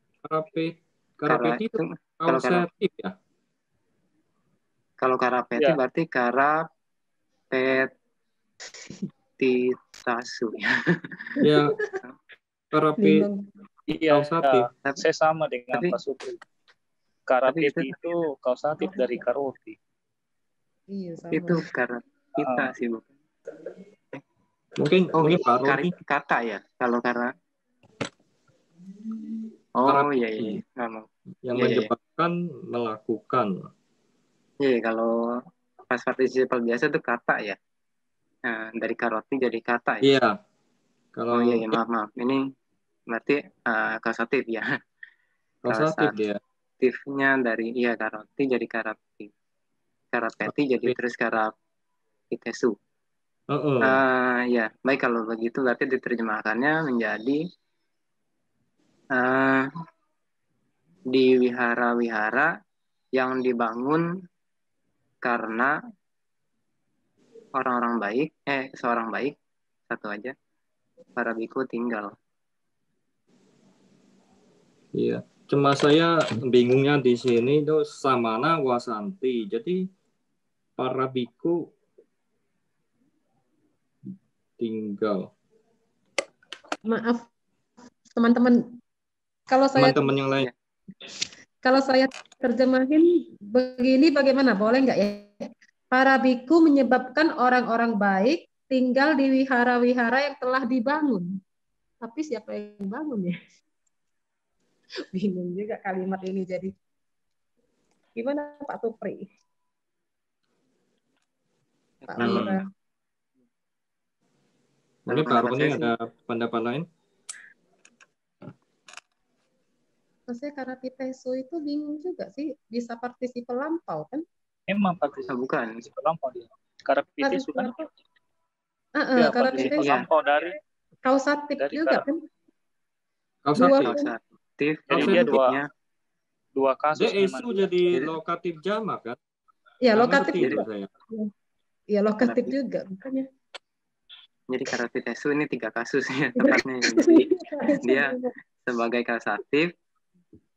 [SPEAKER 3] itu kausatif ya?
[SPEAKER 6] Kalau karapeti ya, berarti karapetitasu ya.
[SPEAKER 3] Ya. Karapeti kausatif.
[SPEAKER 7] Saya sama dengan Pak Supri. Karapeti itu kausatif dari karoti.
[SPEAKER 9] Iya, sama.
[SPEAKER 6] Itu karapita sih, Bu.
[SPEAKER 3] Mungkin karoti.
[SPEAKER 6] Kata ya, kalau karena iya.
[SPEAKER 3] Yang menyebabkan melakukan.
[SPEAKER 6] Iya, kalau pas partisipal biasa itu kata ya. Nah, dari karoti jadi kata ya.
[SPEAKER 3] Iya. Kalau
[SPEAKER 6] maaf. Ini berarti kausatif ya.
[SPEAKER 3] Kausatif dia.
[SPEAKER 6] Kausatifnya dari karoti jadi karapeti. Karapeti jadi terus karapitesu. Ya, baik, kalau begitu berarti diterjemahkannya menjadi di wihara-wihara yang dibangun karena orang-orang baik, seorang baik, satu aja, para biku tinggal.
[SPEAKER 3] Iya, cuma saya bingungnya di sini itu samana wasanti. Jadi para biku tinggal.
[SPEAKER 9] Maaf, teman-teman. Kalau saya
[SPEAKER 3] teman-teman yang lain.
[SPEAKER 9] Kalau saya terjemahin begini, bagaimana? Boleh nggak ya? Para biku menyebabkan orang-orang baik tinggal di wihara-wihara yang telah dibangun. Tapi siapa yang bangun ya? Bingung juga kalimat ini jadi. Gimana Pak Supri? Pak Wira.
[SPEAKER 3] Mungkin Pak Roni ada pendapat lain?
[SPEAKER 9] Saya karapitesu itu bingung juga sih, bisa partisipal lampau kan?
[SPEAKER 7] Emang partisipal bukan lampau dia. Karapitesu kan?
[SPEAKER 9] Karapitesu
[SPEAKER 7] lampau dari
[SPEAKER 9] kausatif juga kan?
[SPEAKER 6] Kausatif.
[SPEAKER 7] Jadi dia dua kasus.
[SPEAKER 3] Dia isu jadi lokatif jamak kan?
[SPEAKER 9] Ya, lokatif juga. Ya, lokatif juga makanya.
[SPEAKER 6] Jadi karapitesu ini 3 kasus ya tepatnya. Jadi dia sebagai kausatif,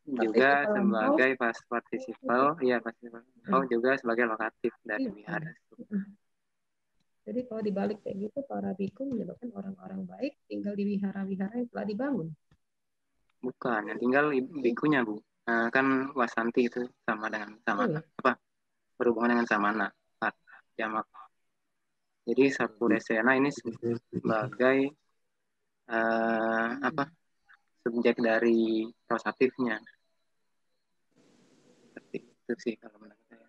[SPEAKER 6] juga sebagai partisipal, juga sebagai lokatif dari wihara.
[SPEAKER 9] Jadi kalau dibalik kayak gitu, para biku menyebabkan orang-orang baik tinggal di wihara-wihara yang telah dibangun.
[SPEAKER 6] Bukan, yang tinggal bikunya, Bu. Kan wasanti itu sama dengan samana. Berhubungan dengan samana, jamak. Jadi sapuresena ini sebagai subjek dari kausatifnya. Seperti itu sih kalau menurut saya.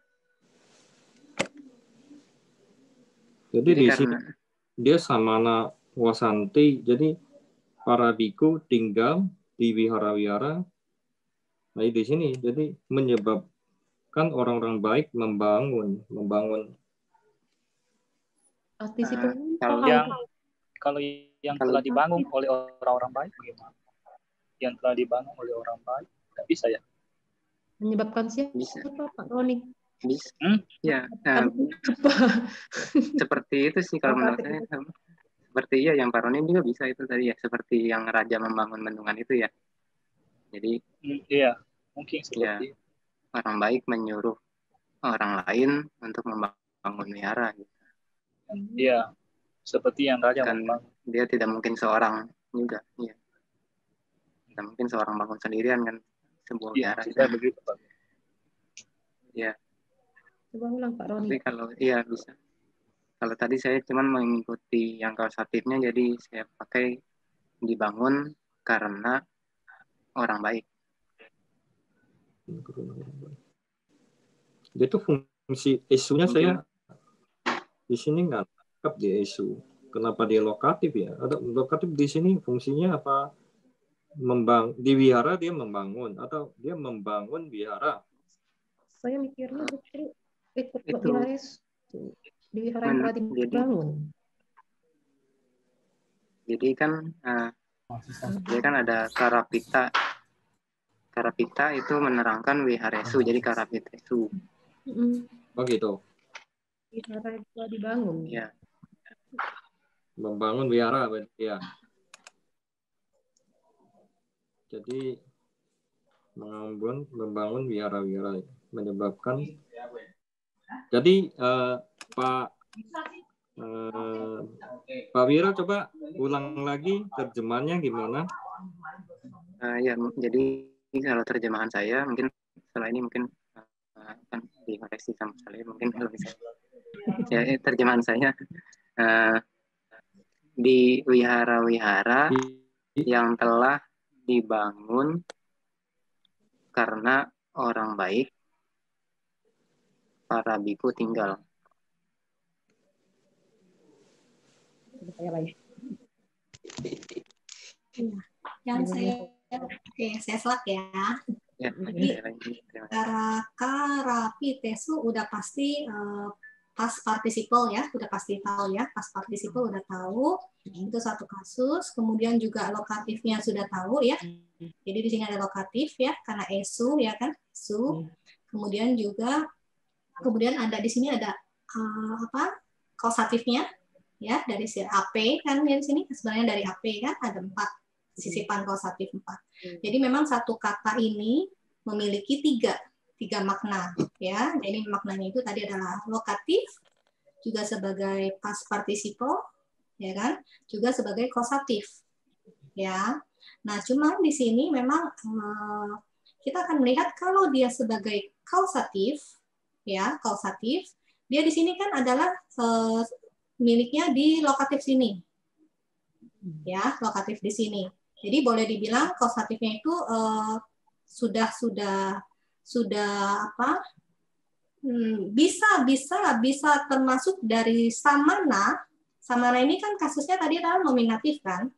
[SPEAKER 3] Jadi di sini dia samana wasanti, jadi para biku tinggal di wihara-wihara. Nah di sini jadi menyebabkan menyebabkan orang-orang baik membangun.
[SPEAKER 7] Kalau yang telah dibangun oleh orang-orang baik bagaimana? Yang telah dibangun oleh orang baik nggak bisa ya?
[SPEAKER 9] Menyebabkan siapa Pak Roni?
[SPEAKER 6] Bisa. Ya. Seperti itu sih kalau menurut saya. Seperti yang Pak Roni juga bisa itu tadi ya. Seperti yang raja membangun bendungan itu ya. Jadi.
[SPEAKER 7] Iya. Mungkin seperti.
[SPEAKER 6] Ya, orang baik menyuruh orang lain untuk membangun wihara. Gitu.
[SPEAKER 7] Iya. Seperti yang raja
[SPEAKER 6] membangun. Dia tidak mungkin seorang juga. Iya. Tidak mungkin seorang bangun sendirian kan. Sebuah wihara.
[SPEAKER 7] Iya, begitu Pak.
[SPEAKER 6] Iya.
[SPEAKER 9] Coba ulang Pak Roni.
[SPEAKER 6] Tapi kalau iya bisa. Kalau tadi saya cuma mengikuti yang kausatifnya, jadi saya pakai dibangun karena orang baik.
[SPEAKER 3] Itu fungsi esunya saya di sini nggak lengkap di esu. Kenapa dia lokatif ya? Ada lokatif di sini fungsinya apa? Di wihara dia membangun atau dia membangun wihara?
[SPEAKER 9] Saya mikirnya justru ikut di wihara yang telah dibangun.
[SPEAKER 6] Jadi kan dia kan ada Karapita. Karapita itu menerangkan wiharesu, jadi Karapitesu.
[SPEAKER 3] Oh gitu.
[SPEAKER 9] Wihara yang telah dibangun.
[SPEAKER 6] Ya.
[SPEAKER 3] Membangun wihara berarti ya. Jadi membangun wihara-wihara menyebabkan. Jadi Pak Wira coba ulang lagi terjemahannya gimana?
[SPEAKER 6] Ya, jadi kalau terjemahan saya mungkin setelah ini mungkin akan dikoreksi sama saya mungkin kalau bisa. Ya, terjemahan saya di wihara-wihara yang telah dibangun karena orang baik, para biku tinggal.
[SPEAKER 1] Saya selak ya. Jadi Karapitesu udah pasti past participle ya, udah pasti tahu ya, past participle udah tahu. Itu satu kasus. Kemudian juga lokatifnya sudah tahu ya. Jadi di sini ada lokatif ya, karena esu ya kan, su. Kemudian ada di sini ada kausatifnya ya, dari si AP kan di sini sebenarnya dari AP kan ada 4 sisipan kausatif 4. Jadi memang satu kata ini memiliki tiga makna ya. Jadi maknanya itu tadi adalah lokatif, juga sebagai past participle ya kan, juga sebagai kausatif ya. Nah, cuma di sini memang kita akan melihat kalau dia sebagai kausatif ya, kausatif, dia di sini kan adalah miliknya di lokatif sini. Ya, lokatif di sini. Jadi boleh dibilang kausatifnya itu sudah bisa termasuk dari samana. Samana ini kan kasusnya tadi adalah nominatif kan.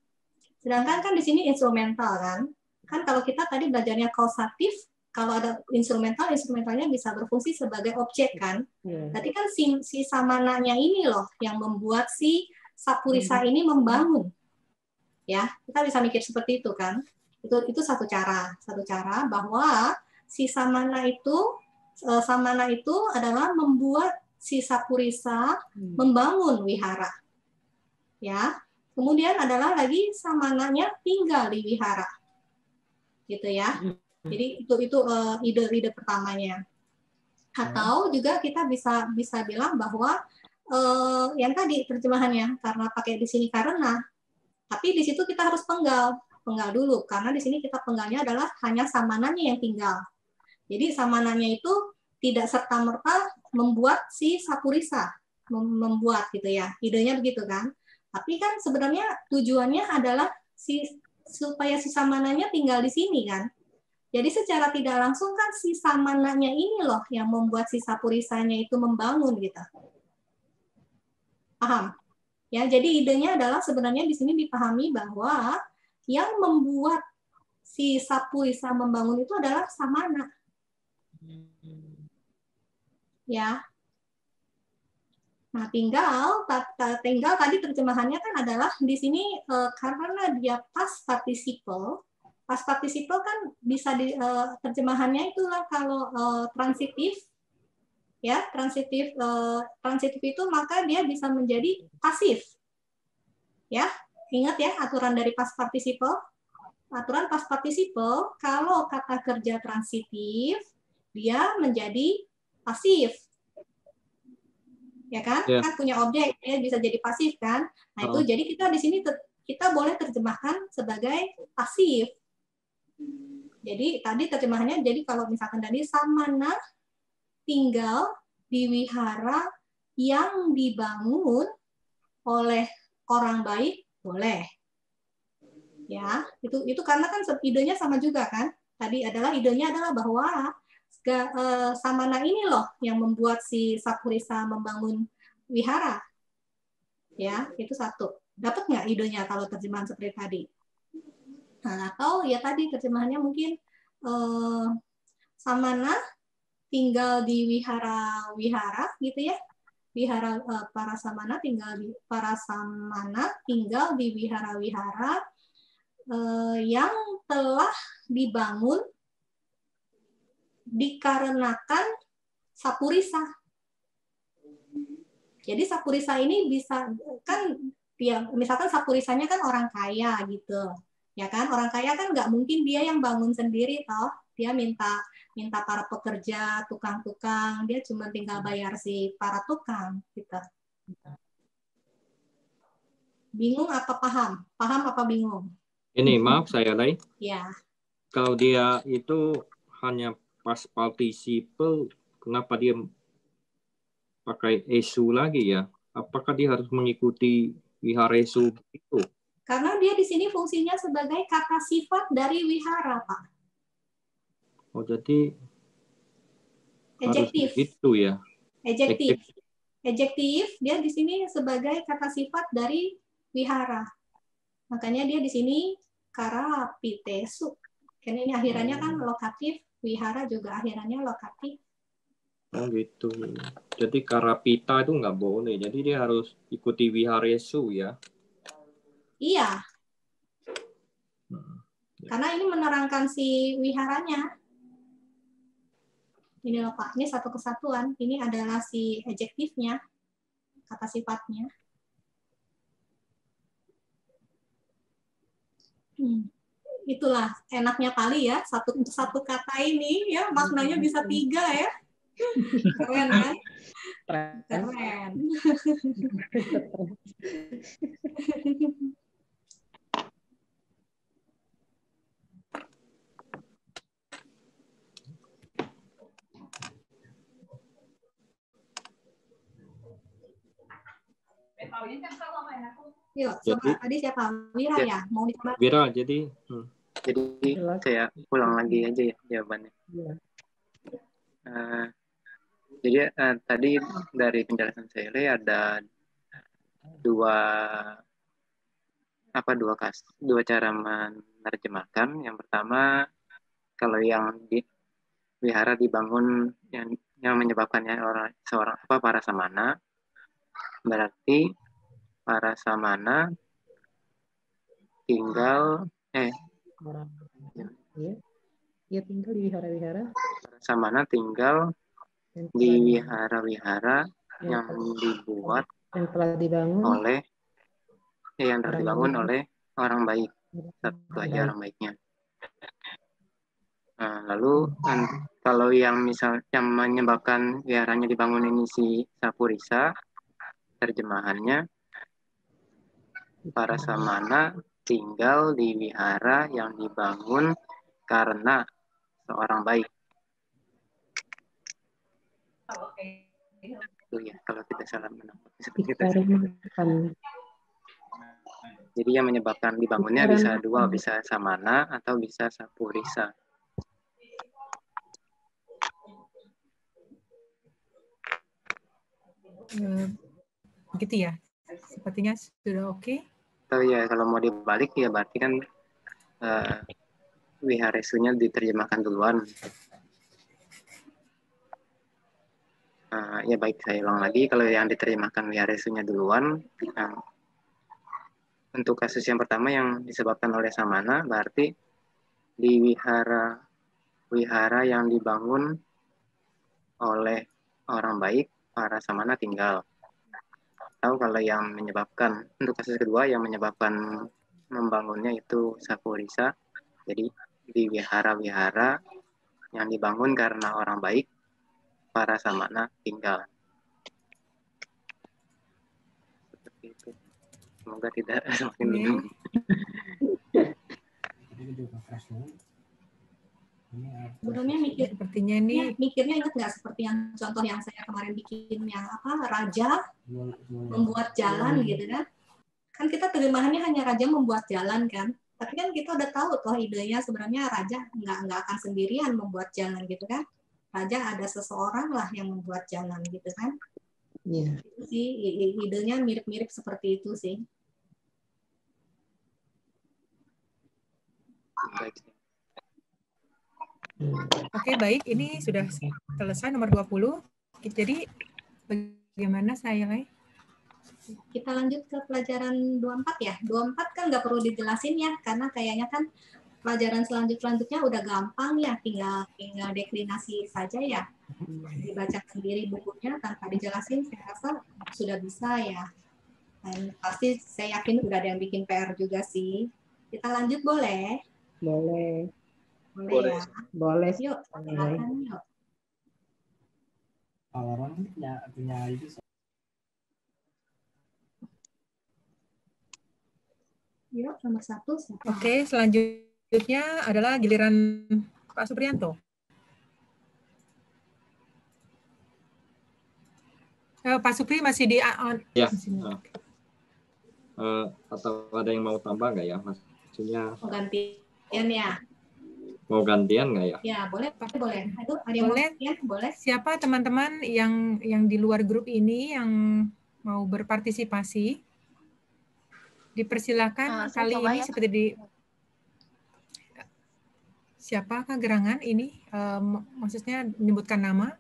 [SPEAKER 1] Sedangkan kan di sini instrumental kan. Kan kalau kita tadi belajarnya kausatif, kalau ada instrumentalnya bisa berfungsi sebagai objek kan. Berarti kan si samananya ini loh yang membuat si sapurisa ini membangun. Ya, kita bisa mikir seperti itu kan. Itu satu cara bahwa si samana itu adalah membuat si sapurisa membangun wihara. Ya. Kemudian adalah lagi samananya tinggal di wihara. Gitu ya. Jadi itu ide pertamanya. Atau juga kita bisa bilang bahwa yang tadi terjemahannya karena pakai di sini karena, tapi di situ kita harus penggal dulu karena di sini kita penggalnya adalah hanya samananya yang tinggal. Jadi samananya itu tidak serta-merta membuat si sapurisa membuat gitu ya. Idenya begitu kan. Tapi kan sebenarnya tujuannya adalah supaya si samananya tinggal di sini kan. Jadi secara tidak langsung kan si samananya ini loh yang membuat si sapurisanya itu membangun gitu. Paham? Ya, jadi idenya adalah sebenarnya di sini dipahami bahwa yang membuat si sapurisa membangun itu adalah samana. Ya. Nah, tinggal tadi terjemahannya kan adalah di sini karena dia past participle kan bisa terjemahannya itulah kalau transitif, ya transitif itu maka dia bisa menjadi pasif, ya. Ingat ya aturan dari past participle. Aturan past participle kalau kata kerja transitif dia menjadi pasif. Ya kan?
[SPEAKER 3] Yeah.
[SPEAKER 1] Kan punya objek, ya bisa jadi pasif kan? Nah, itu jadi kita di sini kita boleh terjemahkan sebagai pasif. Jadi tadi terjemahannya jadi kalau misalkan tadi Samana tinggal di wihara yang dibangun oleh orang baik, boleh. Ya, itu karena kan idenya sama juga kan? Tadi idenya adalah bahwa Samana ini loh yang membuat si Sapurisa membangun wihara. Ya, itu satu. Dapat nggak idenya kalau terjemahan seperti tadi? Nah, atau ya tadi terjemahannya mungkin Samana tinggal di wihara gitu ya. Para samana tinggal di wihara-wihara yang telah dibangun dikarenakan Sapurisa. Jadi Sapurisa ini bisa kan ya misalkan Sapurisanya kan orang kaya gitu. Ya kan orang kaya kan nggak mungkin dia yang bangun sendiri toh. Dia minta para pekerja, tukang-tukang, dia cuma tinggal bayar si para tukang gitu. Bingung apa paham? Paham apa bingung?
[SPEAKER 3] Ini maaf saya Lai.
[SPEAKER 1] Ya.
[SPEAKER 3] Kalau dia itu hanya past participle, kenapa dia pakai esu lagi ya? Apakah dia harus mengikuti wihara esu itu?
[SPEAKER 1] Karena dia di sini fungsinya sebagai kata sifat dari wihara, Pak.
[SPEAKER 3] Oh, jadi
[SPEAKER 1] adjektif.
[SPEAKER 3] Itu ya.
[SPEAKER 1] Adjektif dia di sini sebagai kata sifat dari wihara. Makanya dia di sini karapitesu. Karena ini akhirannya kan lokatif, wihara juga akhirannya lokatif.
[SPEAKER 3] Oh gitu. Jadi karapita itu nggak boleh. Jadi dia harus ikuti wiharesu ya.
[SPEAKER 1] Iya. Karena ini menerangkan si wiharanya. Ini loh Pak, ini satu kesatuan. Ini adalah si adjektifnya, kata sifatnya. Itulah enaknya Pali ya, satu kata ini ya maknanya bisa 3 ya. Keren kan? Keren. Yuk, coba tadi siapa? Wira ya? Mau dicoba?
[SPEAKER 3] Wira, jadi
[SPEAKER 6] saya ulang lagi aja ya jawabannya. Jadi tadi dari penjelasan saya ada dua cara menerjemahkan. Yang pertama, kalau yang di wihara dibangun yang menyebabkannya para samana, berarti para samana tinggal
[SPEAKER 9] tinggal di wihara-wihara.
[SPEAKER 6] Para samana tinggal di wihara-wihara yang dibuat
[SPEAKER 9] yang telah dibangun
[SPEAKER 6] oleh orang baik. Satu aja orang baiknya. Nah, lalu kalau yang menyebabkan wiharanya dibangun ini si Sapurisa, terjemahannya para samana tinggal di wihara yang dibangun karena seorang baik. Itu ya kalau kita salah menangkap seperti itu. Jadi yang menyebabkan dibangunnya bisa dua, bisa samana atau bisa Sapurisa.
[SPEAKER 2] Begitu ya, sepertinya sudah oke.
[SPEAKER 6] Oh ya, kalau mau dibalik ya berarti kan wiharesunya diterjemahkan duluan. Ya baik, saya ulang lagi. Kalau yang diterimakan wiharesunya duluan, untuk kasus yang pertama yang disebabkan oleh samana, berarti di wihara yang dibangun oleh orang baik, para samana tinggal. Atau kalau yang menyebabkan, untuk kasus kedua yang menyebabkan membangunnya itu Sapurisa, jadi di wihara-wihara yang dibangun karena orang baik, para samana tinggal. Seperti itu. Semoga tidak semakin bingung.
[SPEAKER 1] Sebelumnya mikirnya ingat nggak seperti yang contoh yang saya kemarin bikin yang apa, raja membuat jalan gitu kan? Kan kita terjemahannya hanya raja membuat jalan kan? Tapi kan kita udah tahu toh idenya sebenarnya raja nggak akan sendirian membuat jalan gitu kan? Raja ada seseorang lah yang membuat jalan gitu kan? Iya. Itu sih idenya mirip-mirip seperti itu sih.
[SPEAKER 2] Oke, baik. Ini sudah selesai nomor 20. Jadi, bagaimana saya, Lay?
[SPEAKER 1] Kita lanjut ke pelajaran 24 ya. 24 kan nggak perlu dijelasin ya, karena kayaknya kan pelajaran selanjutnya udah gampang ya, tinggal deklinasi saja ya. Dibaca sendiri bukunya tanpa dijelasin, saya rasa sudah bisa ya. Dan pasti saya yakin udah ada yang bikin PR juga sih. Kita lanjut boleh?
[SPEAKER 9] Boleh.
[SPEAKER 1] Boleh ya?
[SPEAKER 9] Boleh.
[SPEAKER 1] Yuk, silakan yuk.
[SPEAKER 10] Kalau orang punya itu.
[SPEAKER 1] Yuk, nomor 1.
[SPEAKER 2] Oke, selanjutnya adalah giliran Pak Supriyanto. Pak Supri masih di on.
[SPEAKER 3] Ya. Atau ada yang mau tambah nggak ya, maksudnya?
[SPEAKER 1] Mau gantian ya?
[SPEAKER 3] Mau gantian nggak ya?
[SPEAKER 1] Ya, boleh, pasti boleh. Itu ada yang
[SPEAKER 2] boleh.
[SPEAKER 1] Ya, boleh.
[SPEAKER 2] Siapa teman-teman yang di luar grup ini yang mau berpartisipasi? Dipersilakan kali ini seperti di siapakah gerangan ini? Maksudnya menyebutkan nama?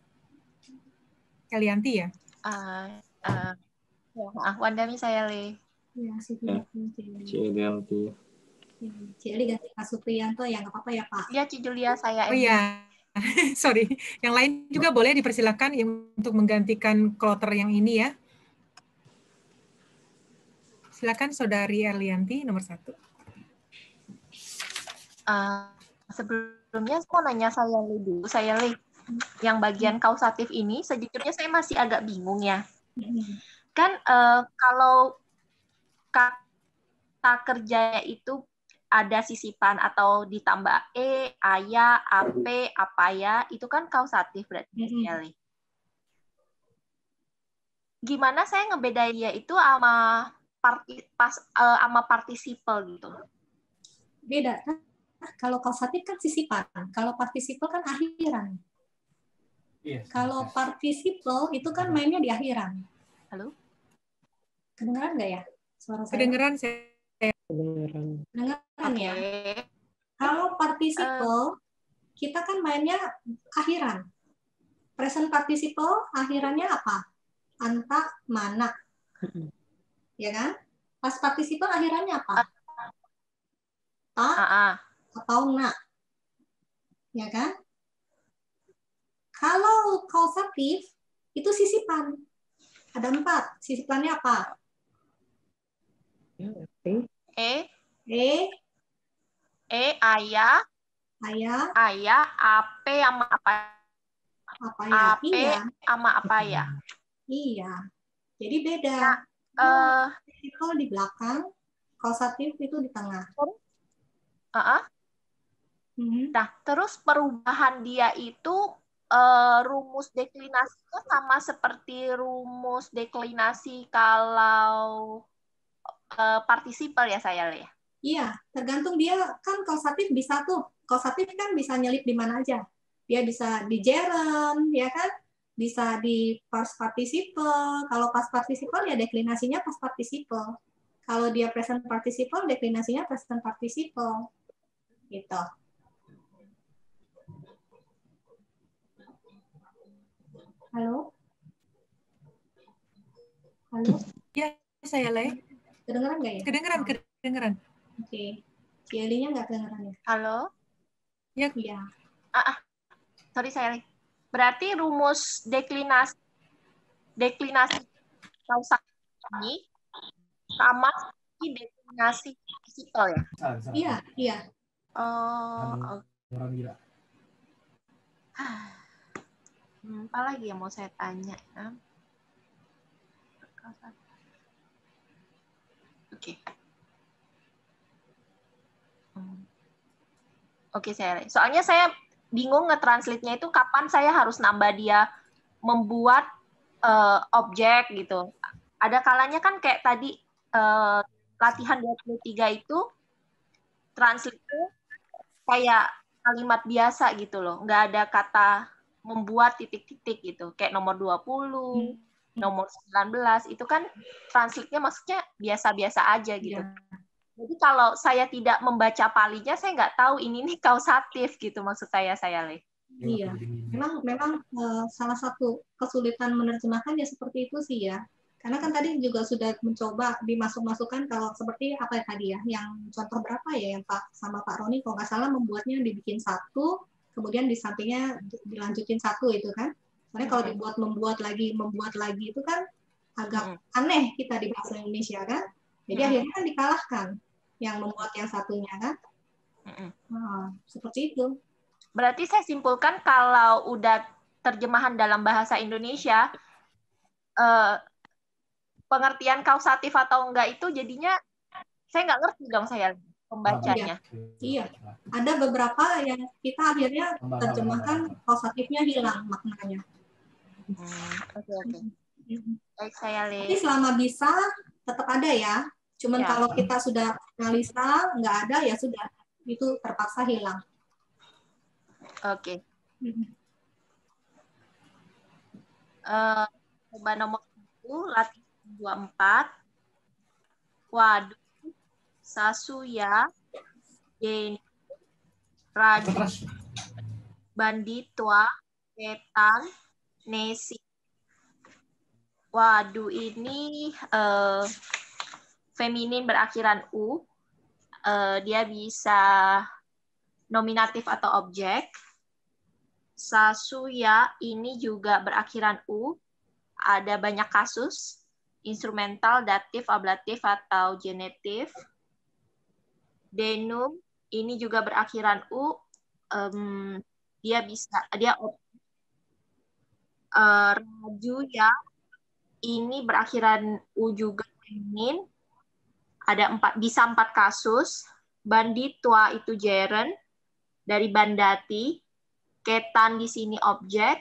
[SPEAKER 2] Kalianti ya?
[SPEAKER 11] Wandami saya Le.
[SPEAKER 1] Ya,
[SPEAKER 3] Cilianti.
[SPEAKER 1] Cili ganti Pak Supriyanto ya, nggak apa-apa ya Pak?
[SPEAKER 11] Iya, Ci Julia saya.
[SPEAKER 2] Oh iya, sorry. Yang lain juga boleh dipersilakan untuk menggantikan kloter yang ini ya. Silakan Saudari Erlianti nomor 1.
[SPEAKER 11] Sebelumnya saya mau nanya saya Le dulu. Saya Le, yang bagian kausatif ini sejujurnya saya masih agak bingung ya. Kan kalau kata kerjanya itu ada sisipan atau ditambah aya, ape, apaya, itu kan kausatif berarti ya Le. Gimana saya ngebedain dia itu sama partisipal gitu?
[SPEAKER 1] Beda. Kalau kausatif kan sisipan, kalau partisipal kan akhiran. Yes, kalau partisipal itu kan mainnya di akhiran.
[SPEAKER 11] Halo?
[SPEAKER 1] Kedengeran nggak ya suara saya?
[SPEAKER 2] Kedengeran saya.
[SPEAKER 1] Kedengeran ya. Kalau participle kita kan mainnya akhiran. Present participle akhirannya apa? Anta, mana. Ya kan? Past participle akhirannya apa? Ta atau na. Ya kan? Kalau kausatif itu sisipan. Ada 4. Sisipannya apa?
[SPEAKER 11] Ayah, ape sama apa ya? Ape sama apa ya?
[SPEAKER 1] Iya. Jadi beda. Participle di belakang, kausatif itu di tengah.
[SPEAKER 11] Nah, terus perubahan dia itu rumus deklinasinya sama seperti rumus deklinasi kalau partisipal ya saya Le.
[SPEAKER 1] Iya, tergantung dia kan kausatif bisa tuh. Kausatif kan bisa nyelip di mana aja. Dia bisa di gerund, ya kan? Bisa di past participle. Kalau past participle ya deklinasinya past participle. Kalau dia present participle, deklinasinya present participle. Gitu. Halo? Halo?
[SPEAKER 2] Ya, saya Le.
[SPEAKER 1] Kedengeran nggak ya?
[SPEAKER 2] Kedengeran.
[SPEAKER 1] Oke. Cielinya nggak kedengeran ya?
[SPEAKER 11] Halo?
[SPEAKER 2] Ya.
[SPEAKER 1] Iya.
[SPEAKER 11] Sorry saya Le. Berarti rumus deklinasi kausal ini sama seperti deklinasi fisikal ya?
[SPEAKER 1] Iya.
[SPEAKER 11] Oh,
[SPEAKER 10] orang gila.
[SPEAKER 11] Apa lagi yang mau saya tanya ya? Oke. Oke, soalnya saya bingung nge-translate-nya itu kapan saya harus nambah dia membuat objek gitu. Ada kalanya kan kayak tadi latihan 23 itu translate kayak kalimat biasa gitu loh. Nggak ada kata membuat titik-titik gitu. Kayak nomor 20, nomor 19, itu kan translate-nya maksudnya biasa-biasa aja gitu. Jadi kalau saya tidak membaca palinya, saya nggak tahu ini nih kausatif gitu maksud saya Le.
[SPEAKER 1] Iya, memang salah satu kesulitan menerjemahkan ya seperti itu sih ya. Karena kan tadi juga sudah mencoba dimasuk-masukkan kalau seperti apa ya tadi ya, yang contoh berapa ya yang sama Pak Roni kalau nggak salah membuatnya dibikin satu, kemudian di sampingnya dilanjutin satu itu kan. Soalnya kalau membuat lagi itu kan agak aneh kita di bahasa Indonesia kan. Jadi akhirnya kan dikalahkan yang membuat yang satunya kan. Seperti itu.
[SPEAKER 11] Berarti saya simpulkan kalau udah terjemahan dalam bahasa Indonesia, pengertian kausatif atau enggak itu jadinya saya nggak ngerti dong saya pembacanya.
[SPEAKER 1] Iya. Ada beberapa yang kita akhirnya terjemahkan kausatifnya hilang maknanya.
[SPEAKER 11] Oke. Baik, saya lihat.
[SPEAKER 1] Tapi selama bisa tetap ada ya. Cuman kalau kita sudah analisa nggak ada ya sudah itu terpaksa hilang.
[SPEAKER 11] Oke. Coba nomor 1, latihan 24. Waduh, Sasuya, Deni, Raju, Banditwa, Ketan, Nesi. Waduh, ini feminin berakhiran U. Dia bisa nominatif atau objek. Sasuya ini juga berakhiran U. Ada banyak kasus, instrumental, datif, ablatif, atau genetif. Denum ini juga berakhiran U. Dia Raju ya, ini berakhiran U juga feminin. Ada bisa 4 kasus. Banditwa itu gerund dari Bandati. Ketan di sini objek.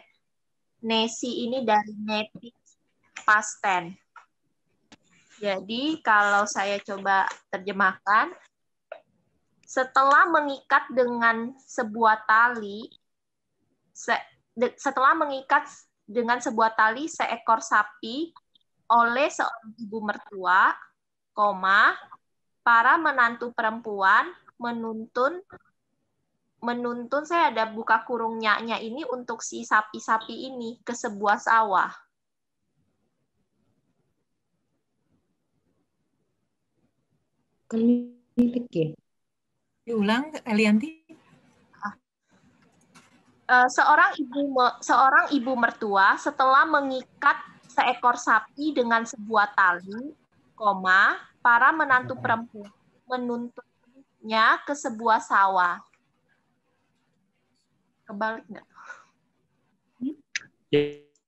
[SPEAKER 11] Nesi ini dari netis past tense. Jadi kalau saya coba terjemahkan, setelah mengikat dengan sebuah tali, seekor sapi oleh seorang ibu mertua, para menantu perempuan menuntun saya ada buka kurungnya ini untuk si sapi-sapi ini ke sebuah sawah.
[SPEAKER 2] Diulang, Elianti.
[SPEAKER 11] Seorang ibu mertua setelah mengikat seekor sapi dengan sebuah tali, para menantu perempuan menuntunnya ke sebuah sawah. Kebalik nggak?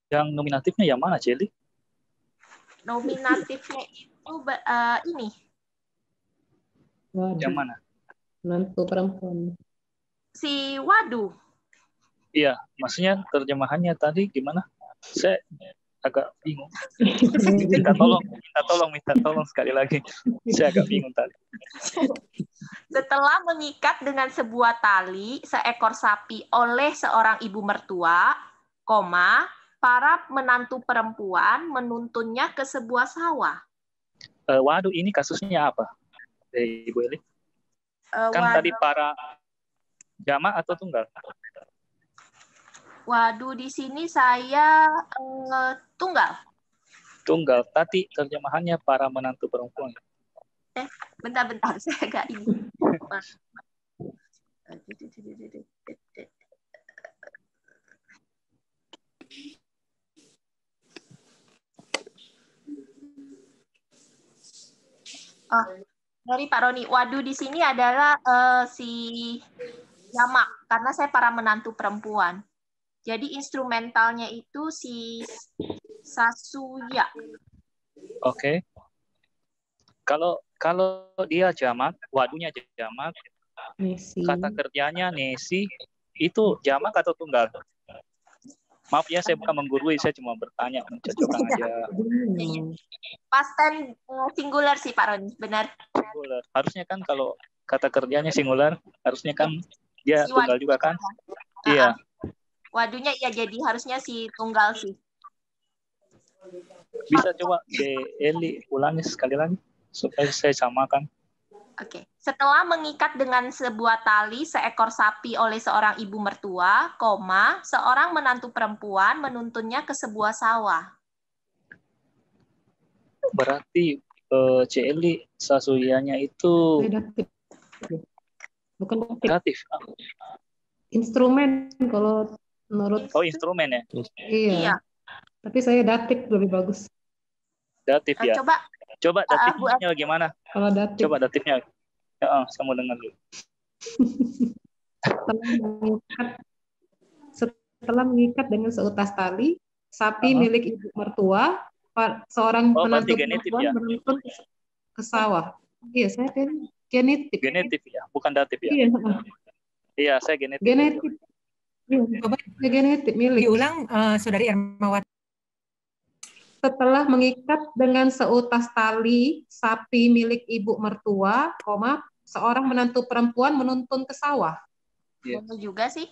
[SPEAKER 7] Yang nominatifnya yang mana, Celi?
[SPEAKER 11] Nominatifnya itu ini.
[SPEAKER 7] Yang mana?
[SPEAKER 9] Menantu perempuan.
[SPEAKER 11] Si Wadu.
[SPEAKER 7] Iya, maksudnya terjemahannya tadi gimana? Saya agak bingung. Minta tolong sekali lagi. Saya agak bingung tadi.
[SPEAKER 11] Setelah mengikat dengan sebuah tali seekor sapi oleh seorang ibu mertua, para menantu perempuan menuntunnya ke sebuah sawah.
[SPEAKER 7] Waduh, ini kasusnya apa? Ibu Eli? Kan tadi para jamak atau tunggal?
[SPEAKER 11] Waduh, di sini saya tunggal.
[SPEAKER 7] tunggal, tapi terjemahannya para menantu perempuan.
[SPEAKER 11] Bentar, saya agak ini. Oh, dari Pak Roni, waduh di sini adalah si jamak, karena saya para menantu perempuan. Jadi instrumentalnya itu si Sasuya.
[SPEAKER 7] Oke. Kalau dia jamak, waduhnya jamak, kata kerjanya nesi, itu jamak atau tunggal? Maaf ya, saya bukan menggurui, saya cuma bertanya, mencocokkan aja.
[SPEAKER 11] Past tense singular sih Pak Roni, benar.
[SPEAKER 7] Singular. Harusnya kan kalau kata kerjanya singular, harusnya kan dia
[SPEAKER 11] Si
[SPEAKER 7] tunggal juga kan? Iya.
[SPEAKER 11] Waduhnya ya jadi harusnya si tunggal sih.
[SPEAKER 7] Bisa coba Eli ulangi sekali lagi supaya saya samakan.
[SPEAKER 11] Oke. Setelah mengikat dengan sebuah tali seekor sapi oleh seorang ibu mertua, seorang menantu perempuan menuntunnya ke sebuah sawah.
[SPEAKER 7] Berarti Eli Sasuyanya itu
[SPEAKER 9] bukan
[SPEAKER 7] datif.
[SPEAKER 9] Instrumen kalau menurut.
[SPEAKER 7] Oh, instrumen ya?
[SPEAKER 9] Iya. Tapi saya datif lebih bagus.
[SPEAKER 7] Datif ya. Coba datifnya gimana?
[SPEAKER 9] Kalau datif.
[SPEAKER 7] Coba datifnya. Ya, saya mau dengar dulu.
[SPEAKER 9] Setelah mengikat dengan seutas tali, sapi milik ibu mertua, seorang menantu perempuan
[SPEAKER 7] ya?
[SPEAKER 9] menuntun ke sawah. Iya, saya kan genetik.
[SPEAKER 7] Genetik ya, bukan datif ya?
[SPEAKER 9] Iya.
[SPEAKER 7] Iya, saya genetik.
[SPEAKER 9] Genetik. Iya, genetik milik.
[SPEAKER 2] Diulang, Saudari Ermawati.
[SPEAKER 9] Setelah mengikat dengan seutas tali sapi milik ibu mertua, seorang menantu perempuan menuntun ke sawah.
[SPEAKER 11] Boleh juga sih.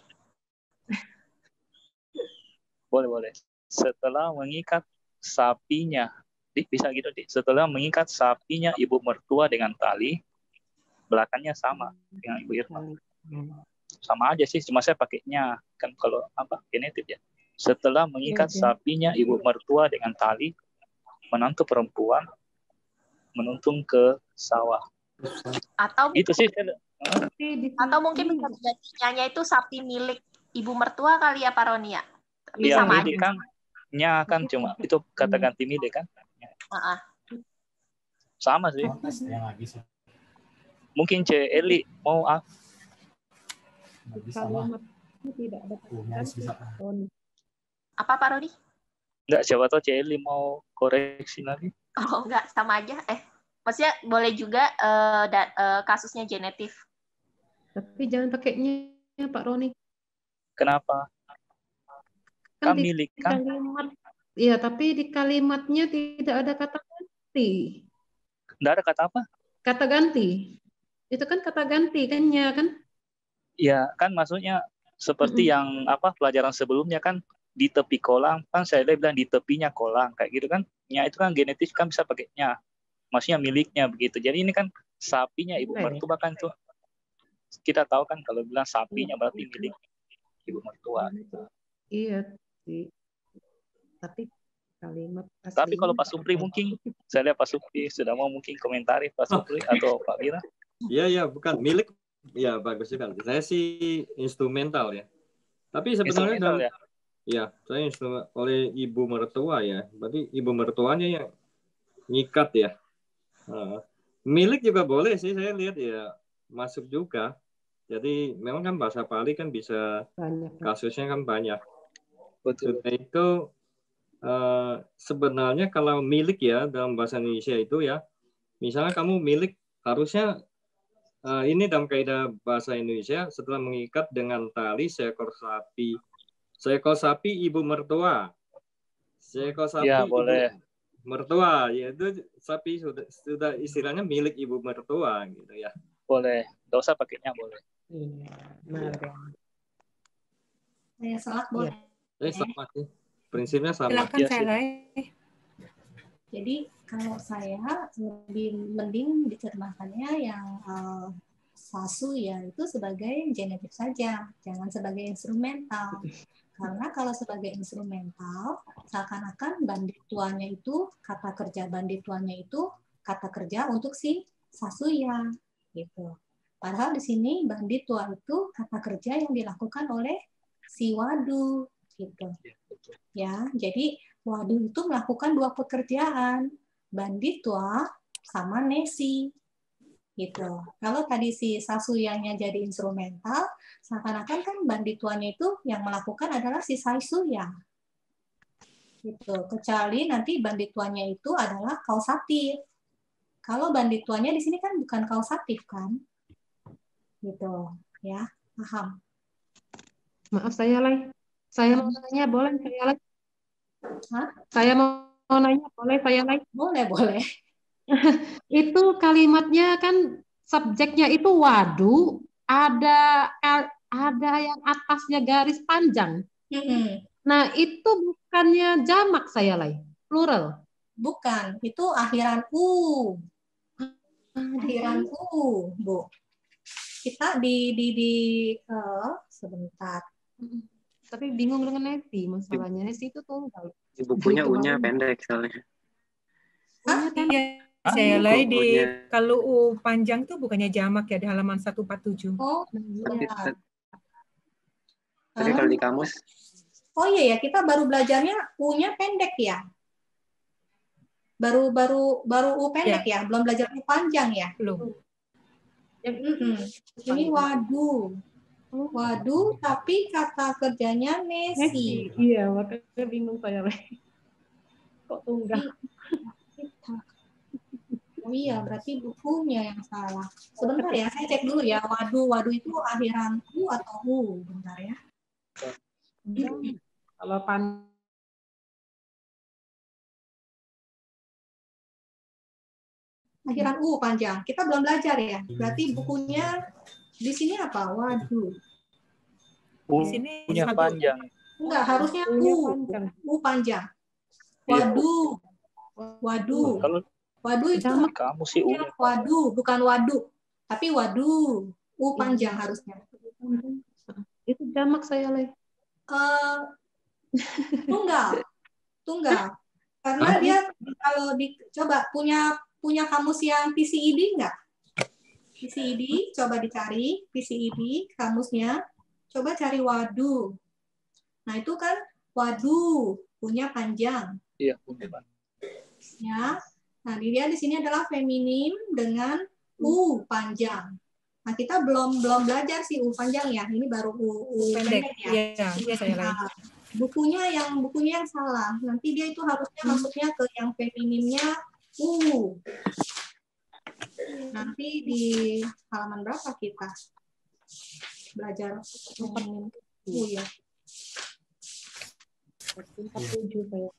[SPEAKER 7] Boleh. Setelah mengikat sapinya, bisa gitu deh. Setelah mengikat sapinya ibu mertua dengan tali, belakangnya sama dengan Ibu Irma. Sama aja sih, cuma saya pakainya kan kalau genetik ya. Setelah mengikat sapinya ibu mertua dengan tali, menantu perempuan menuntun ke sawah.
[SPEAKER 11] Atau
[SPEAKER 7] itu sih.
[SPEAKER 11] Atau mungkin bisa gantinya itu sapi milik ibu mertua kali ya Pak Roni ya. Tapi
[SPEAKER 7] ya,
[SPEAKER 11] sama
[SPEAKER 7] milik
[SPEAKER 11] aja.
[SPEAKER 7] kan cuma itu kata ganti milik kan. Sama sih. Mungkin Eli mau
[SPEAKER 9] tidak ada
[SPEAKER 11] apa Pak Roni?
[SPEAKER 7] Enggak, siapa tahu Eli mau koreksi lagi.
[SPEAKER 11] Oh enggak, sama aja. Maksudnya boleh juga kasusnya genetif.
[SPEAKER 9] Tapi jangan pakainya Pak Roni.
[SPEAKER 7] Kenapa? Kan milik kan?
[SPEAKER 9] Iya, tapi di kalimatnya tidak ada kata ganti.
[SPEAKER 7] Enggak ada kata apa?
[SPEAKER 9] Kata ganti. Itu kan kata ganti kan ya kan?
[SPEAKER 7] Iya, kan maksudnya seperti yang pelajaran sebelumnya kan di tepi kolam, kan saya bilang di tepinya kolam kayak gitu kan. Ya itu kan genetis kan bisa pakainya. Maksudnya miliknya begitu. Jadi ini kan sapinya ibu mertua kan tuh. Kita tahu kan kalau bilang sapinya berarti milik ibu mertua.
[SPEAKER 9] Iya sih. Tapi kalimat aslinya.
[SPEAKER 7] Tapi kalau Pak Supri mungkin saya lihat Pak Supri sudah mau mungkin komentari Pak Supri atau Pak Bira.
[SPEAKER 3] Iya, bukan milik. Ya, bagus sekali. Saya sih instrumental ya. Tapi sebenarnya saya instrumen oleh ibu mertua ya. Berarti ibu mertuanya yang ngikat ya. Milik juga boleh sih, saya lihat ya masuk juga. Jadi memang kan bahasa Pali kan bisa kasusnya kan banyak. Betul. Sudah itu sebenarnya kalau milik ya dalam bahasa Indonesia itu ya, misalnya kamu milik harusnya ini dalam kaidah bahasa Indonesia setelah mengikat dengan tali seekor sapi ibu mertua. Seekor sapi
[SPEAKER 7] ya, boleh.
[SPEAKER 3] Ibu mertua, yaitu sapi sudah istilahnya milik ibu mertua gitu ya.
[SPEAKER 7] Boleh, dosa pakainya boleh.
[SPEAKER 1] Saya salah boleh.
[SPEAKER 3] Sama sih. Prinsipnya sama.
[SPEAKER 2] Silakan saya.
[SPEAKER 1] Jadi kalau saya lebih mending diterjemahkannya yang sasu ya itu sebagai genetik saja, jangan sebagai instrumental. Karena kalau sebagai instrumental, seakan-akan bandituannya itu, kata kerja bandituannya itu kata kerja untuk si Sasuya, gitu. Padahal di sini banditua itu kata kerja yang dilakukan oleh si Wadu, gitu. Ya, jadi Wadu itu melakukan dua pekerjaan, banditua sama Nesi, gitu. Kalau tadi si Sasuyanya jadi instrumental, seakan-akan kan bandituannya itu yang melakukan adalah si Sasuya, gitu. Kecuali nanti bandituannya itu adalah kausatif. Kalau bandituannya di sini kan bukan kausatif kan, gitu, ya, paham?
[SPEAKER 9] Maaf saya mau nanya, boleh saya Lai?
[SPEAKER 1] Hah?
[SPEAKER 9] Saya mau nanya, boleh saya Lai?
[SPEAKER 1] Boleh.
[SPEAKER 9] Itu kalimatnya kan subjeknya itu wadu, ada yang atasnya garis panjang. Nah, itu bukannya jamak saya Lai, plural.
[SPEAKER 1] Bukan, itu akhiran u. Akhiran u, Bu. Kita sebentar.
[SPEAKER 9] Tapi bingung dengan Nesi, masalahnya Nesi itu tunggal.
[SPEAKER 6] Di bukunya U-nya pendek soalnya.
[SPEAKER 2] Iya, saya Lai kalau U panjang tuh bukannya jamak ya di halaman 147.
[SPEAKER 1] Oh, iya.
[SPEAKER 6] Tapi kalau di kamus.
[SPEAKER 1] Oh iya ya, kita baru belajarnya U-nya pendek ya. Baru U pendek ya, belum belajar U panjang ya.
[SPEAKER 2] Belum.
[SPEAKER 1] Ini wadu. Wadu, tapi kata kerjanya Nesi.
[SPEAKER 9] Iya, makanya bingung saya Lai. Kok tunggal?
[SPEAKER 1] Oh iya, berarti bukunya yang salah. Sebentar ya, saya cek dulu ya. Wadu itu akhiran U atau U? Bentar ya.
[SPEAKER 9] Kalau
[SPEAKER 1] akhiran U panjang. Kita belum belajar ya. Berarti bukunya di sini apa? Wadu.
[SPEAKER 2] Di sini punya
[SPEAKER 7] panjang.
[SPEAKER 1] Enggak, harusnya U panjang. Wadu. Wadu itu
[SPEAKER 7] kamu sih
[SPEAKER 1] wadu, bukan wadu. Tapi wadu. U panjang harusnya.
[SPEAKER 9] Itu jamak saya Lai. Tunggal. Karena dia kalau coba punya kamus yang PCED enggak? PCED, coba dicari PCED kamusnya. Coba cari wadu. Nah, itu kan wadu punya panjang.
[SPEAKER 7] Iya, punya panjang.
[SPEAKER 1] Ya. Nah, dilihat di sini adalah feminim dengan U panjang. Nah, kita belum belajar si U panjang ya. Ini baru U pendek ya.
[SPEAKER 2] Iya, saya Lai.
[SPEAKER 1] Bukunya yang salah. Nanti dia itu harusnya masuknya ke yang feminimnya U. Nanti di halaman berapa kita belajar feminim U ya?
[SPEAKER 9] 47 saya.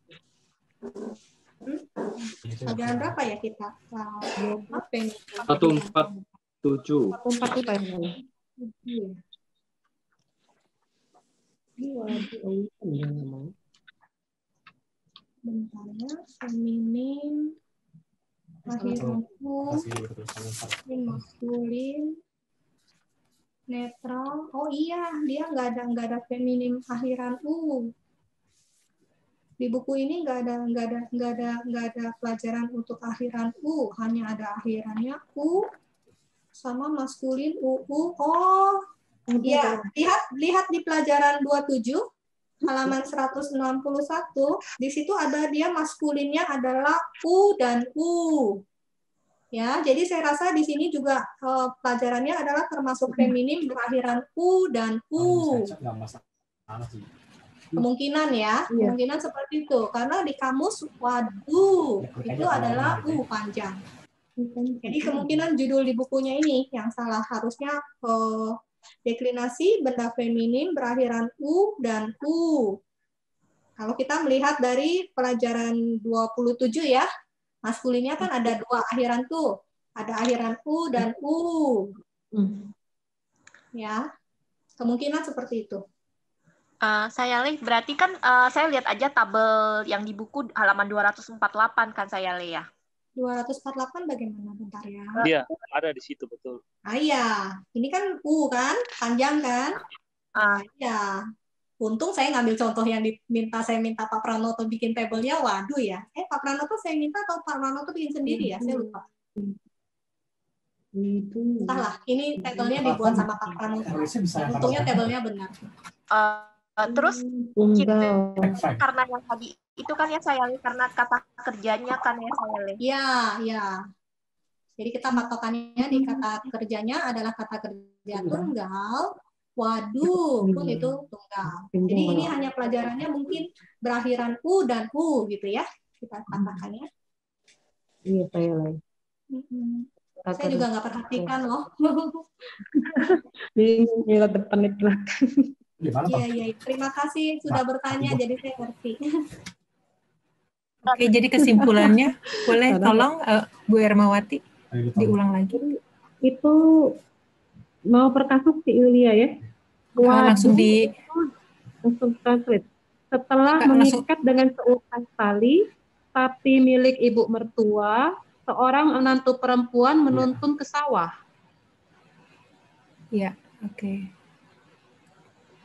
[SPEAKER 1] Pelajaran berapa ya kita?
[SPEAKER 3] 147.
[SPEAKER 9] 147 saya Lai.
[SPEAKER 1] Bentarnya, feminim, akhiran U, maskulin, netral. Oh iya, dia nggak ada feminim akhiran U. Di buku ini nggak ada pelajaran untuk akhiran U, hanya ada akhirannya U sama maskulin UU. Oh, iya, lihat di pelajaran 27 halaman 161, di situ ada dia maskulinnya adalah U dan U. Ya, jadi saya rasa di sini juga pelajarannya adalah termasuk feminim berakhiran U dan U. Kemungkinan ya, kemungkinan seperti itu. Karena di kamus wadu itu adalah U panjang. Jadi kemungkinan judul di bukunya ini yang salah. Harusnya deklinasi benda feminim berakhiran U dan U. Kalau kita melihat dari pelajaran 27 ya, maskulinnya kan ada dua akhiran tuh. Ada akhiran U dan U. Ya, kemungkinan seperti itu.
[SPEAKER 11] Saya lihat berarti kan saya lihat aja tabel yang di buku halaman 248 kan saya lihat ya.
[SPEAKER 1] 248 bagaimana bentar ya?
[SPEAKER 7] Iya, ada di situ betul.
[SPEAKER 1] Iya, ini kan U kan, panjang kan? Iya. Untung saya ngambil contoh yang saya minta Pak Pranoto bikin tabelnya, waduh ya. Pak Pranoto saya minta atau Pak Pranoto bikin sendiri ya, saya lupa. Entahlah, ini tabelnya dibuat sama Pak Pranoto. Untungnya tabelnya benar.
[SPEAKER 11] Terus karena yang tadi itu kan ya saya karena kata kerjanya kan ya saya.
[SPEAKER 1] Iya, iya. Jadi kita patokannya di kata kerjanya adalah kata kerja tunggal. Waduh, pun itu tunggal. Jadi ini hanya pelajarannya mungkin berakhiran U dan U gitu ya. Kita tambahkannya.
[SPEAKER 9] Iya, saya.
[SPEAKER 1] Saya juga nggak perhatikan loh.
[SPEAKER 9] Di depan di belakang.
[SPEAKER 1] Iya. Terima kasih sudah bertanya, jadi saya ngerti.
[SPEAKER 2] Oke, jadi kesimpulannya boleh tolong Bu Ermawati diulang lagi.
[SPEAKER 8] Itu mau per kasus si Ilya ya.
[SPEAKER 2] Langsung
[SPEAKER 8] translate. Setelah mengikat dengan seutas tali sapi milik ibu mertua, seorang menantu perempuan menuntun ke sawah.
[SPEAKER 2] Iya, oke.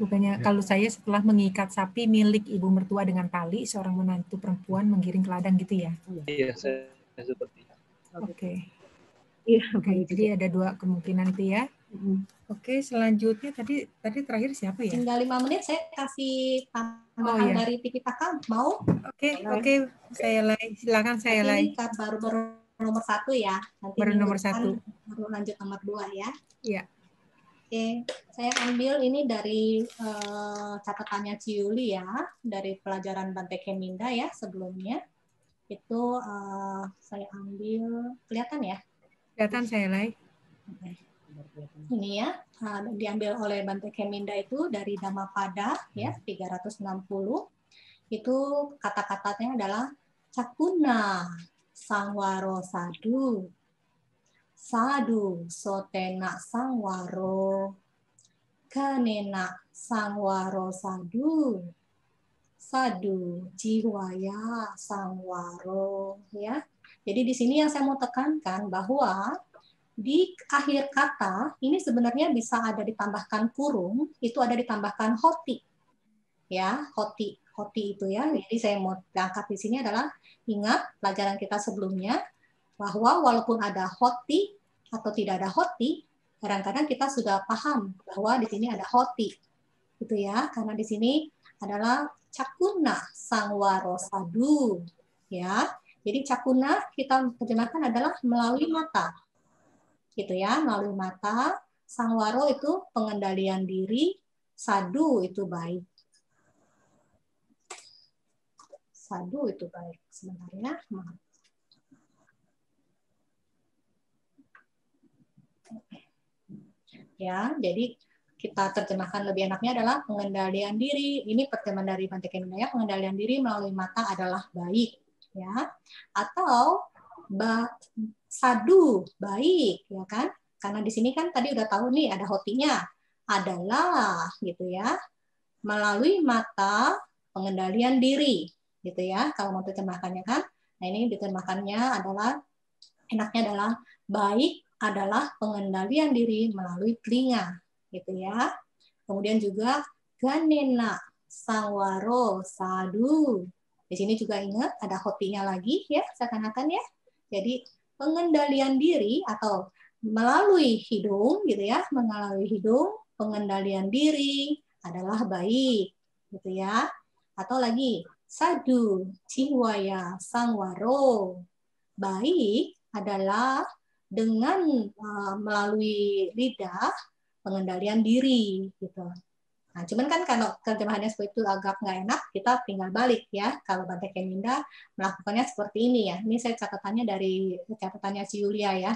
[SPEAKER 2] Bukannya kalau saya setelah mengikat sapi milik ibu mertua dengan tali, seorang menantu perempuan menggiring ke ladang gitu ya?
[SPEAKER 7] Iya, saya seperti itu.
[SPEAKER 2] Oke.
[SPEAKER 8] Iya.
[SPEAKER 2] Oke, jadi ada dua kemungkinan itu ya. Oke, selanjutnya tadi terakhir siapa ya?
[SPEAKER 1] Tinggal 5 menit saya kasih tambahan dari Tipitaka, mau?
[SPEAKER 2] Oke, silakan saya
[SPEAKER 1] Ini baru nomor 1 ya. Nanti
[SPEAKER 2] baru nomor 1.
[SPEAKER 1] Baru lanjut nomor 2 ya.
[SPEAKER 2] Iya.
[SPEAKER 1] Oke, saya ambil ini dari catatannya Ciuli ya, dari pelajaran Bante Keminda ya sebelumnya. Itu saya ambil, kelihatan ya?
[SPEAKER 2] Kelihatan saya
[SPEAKER 1] Ini ya, diambil oleh Bante Keminda itu dari Dhammapada ya, 360. Itu kata-katanya adalah Cakuna Sangwaro Sadu. Sadu sotena sangwaro, kanena sangwaro sadu, sadu jiwaya sangwaro ya. Jadi di sini yang saya mau tekankan bahwa di akhir kata ini sebenarnya bisa ada ditambahkan kurung, itu ada ditambahkan hoti. Ya, hoti itu ya. Jadi saya mau angkat di sini adalah ingat pelajaran kita sebelumnya bahwa walaupun ada hoti atau tidak ada hoti, kadang-kadang kita sudah paham bahwa di sini ada hoti, gitu ya, karena di sini adalah cakuna sangwaro sadu, ya. Jadi cakuna kita terjemahkan adalah melalui mata, gitu ya, melalui mata. Sangwaro itu pengendalian diri, sadu itu baik. Sadu itu baik sebenarnya. Ya, jadi kita terjemahkan lebih enaknya adalah pengendalian diri. Ini terjemahan dari Bante Keminda, pengendalian diri melalui mata adalah baik, ya. Atau sadu baik, ya kan? Karena di sini kan tadi udah tahu nih ada hotinya, adalah gitu ya. Melalui mata pengendalian diri, gitu ya. Kalau mau terjemahkannya kan. Nah, ini diterjemahkannya adalah enaknya adalah baik adalah pengendalian diri melalui telinga, gitu ya. Kemudian juga ganena sangwaro sadu. Di sini juga ingat ada hotinya lagi ya, seakan-akan ya. Jadi pengendalian diri atau melalui hidung, gitu ya, melalui hidung pengendalian diri adalah baik, gitu ya. Atau lagi sadu jiwaya sangwaro. Baik adalah dengan melalui lidah pengendalian diri gitu. Nah, cuman kan kalau terjemahannya seperti itu agak nggak enak, kita tinggal balik ya. Kalau Bante Keminda melakukannya seperti ini ya. Ini saya catatannya dari catatannya si Yulia ya.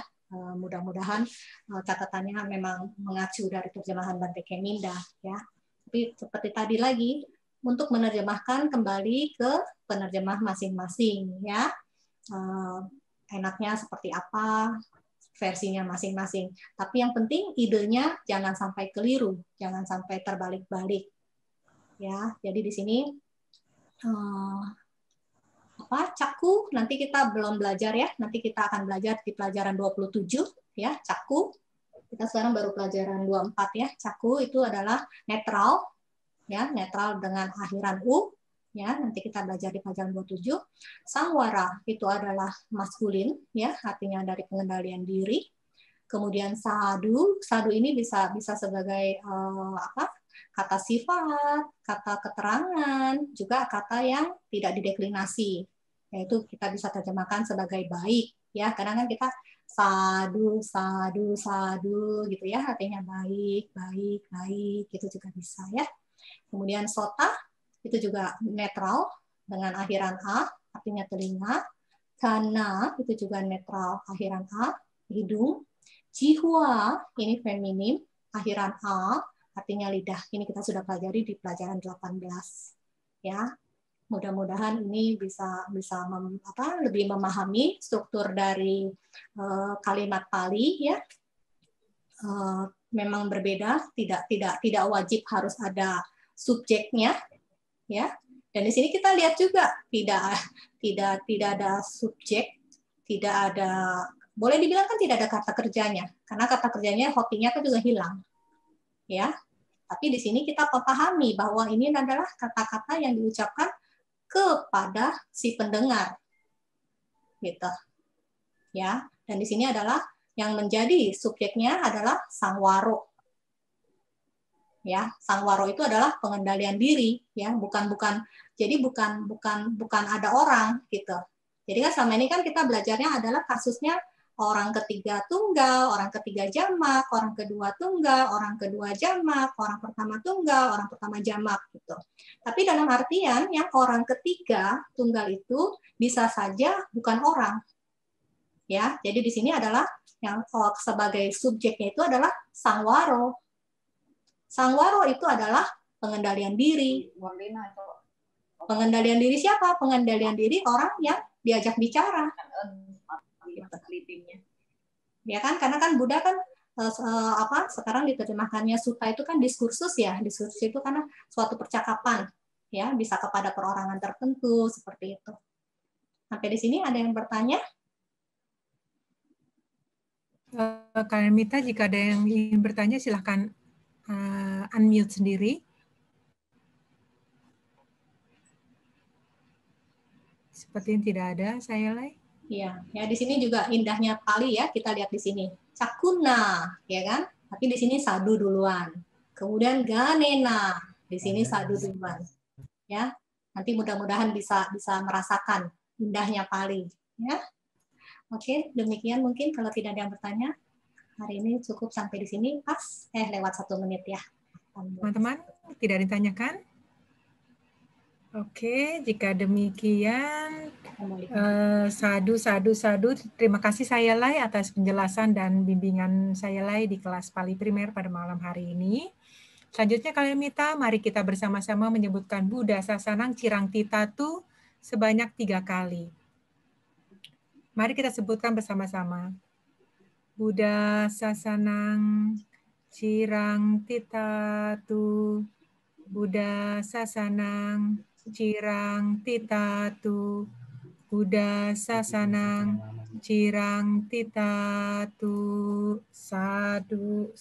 [SPEAKER 1] Mudah-mudahan catatannya memang mengacu dari terjemahan Bante Keminda ya. Tapi seperti tadi lagi untuk menerjemahkan kembali ke penerjemah masing-masing ya. Enaknya seperti apa versinya masing-masing. Tapi yang penting idenya jangan sampai keliru, jangan sampai terbalik-balik. Ya, jadi di sini caku nanti kita belum belajar ya. Nanti kita akan belajar di pelajaran 27 ya, caku. Kita sekarang baru pelajaran 24 ya. Caku itu adalah netral ya, netral dengan akhiran u, ya, nanti kita belajar di pelajaran 27. Sangwara itu adalah maskulin, ya, artinya dari pengendalian diri. Kemudian sadu ini bisa sebagai kata sifat, kata keterangan, juga kata yang tidak dideklinasi, yaitu kita bisa terjemahkan sebagai baik, ya, karena kan kita sadu gitu ya, artinya baik, gitu juga bisa ya. Kemudian sota itu juga netral dengan akhiran a, artinya telinga. Kana itu juga netral akhiran a, hidung. Jihwa ini feminim, akhiran a, artinya lidah. Ini kita sudah pelajari di pelajaran 18 ya. Mudah-mudahan ini bisa lebih memahami struktur dari kalimat Pali ya. Memang berbeda, tidak wajib harus ada subjeknya ya. Dan di sini kita lihat juga tidak ada subjek, tidak ada, boleh dibilang kan tidak ada kata kerjanya, karena kata kerjanya hokinya kan juga hilang ya. Tapi di sini kita pahami bahwa ini adalah kata-kata yang diucapkan kepada si pendengar gitu ya. Dan di sini adalah yang menjadi subjeknya adalah sangwaro. Ya, sangwaro itu adalah pengendalian diri ya, bukan ada orang gitu. Jadi kan selama ini kan kita belajarnya adalah kasusnya orang ketiga tunggal, orang ketiga jamak, orang kedua tunggal, orang kedua jamak, orang pertama tunggal, orang pertama jamak gitu. Tapi dalam artian yang orang ketiga tunggal itu bisa saja bukan orang. Ya, jadi di sini adalah yang sebagai subjeknya itu adalah sangwaro. Sangwaro itu adalah pengendalian diri. Pengendalian diri siapa? Pengendalian diri orang yang diajak bicara. Ya kan, karena kan Buddha kan sekarang diterjemahkannya sutta itu kan diskursus ya. Diskursus itu karena suatu percakapan ya, bisa kepada perorangan tertentu seperti itu. Sampai di sini ada yang bertanya?
[SPEAKER 2] Kalian Mita, jika ada yang ingin bertanya silahkan unmute sendiri. Sepertinya tidak ada, saya Lai.
[SPEAKER 1] Iya, ya di sini juga indahnya Pali ya, kita lihat di sini. Cakuna, ya kan? Tapi di sini sadu duluan. Kemudian ganena, di sini sadu duluan. Ya. Nanti mudah-mudahan bisa merasakan indahnya Pali, ya. Oke, demikian mungkin kalau tidak ada yang bertanya. Hari ini cukup sampai di sini, pas lewat 1 menit ya.
[SPEAKER 2] Teman-teman, tidak ditanyakan? Oke, jika demikian, sadu. Terima kasih saya Lai atas penjelasan dan bimbingan saya Lai di kelas Pali Primer pada malam hari ini. Selanjutnya kalian Mita, mari kita bersama-sama menyebutkan Buddha Sasanang Cirang Titatu sebanyak 3 kali. Mari kita sebutkan bersama-sama. Buddha Sasanang Cirang Titatu, Buddha Sasanang Cirang Titatu, Buddha Sasanang Cirang Titatu. Sadu.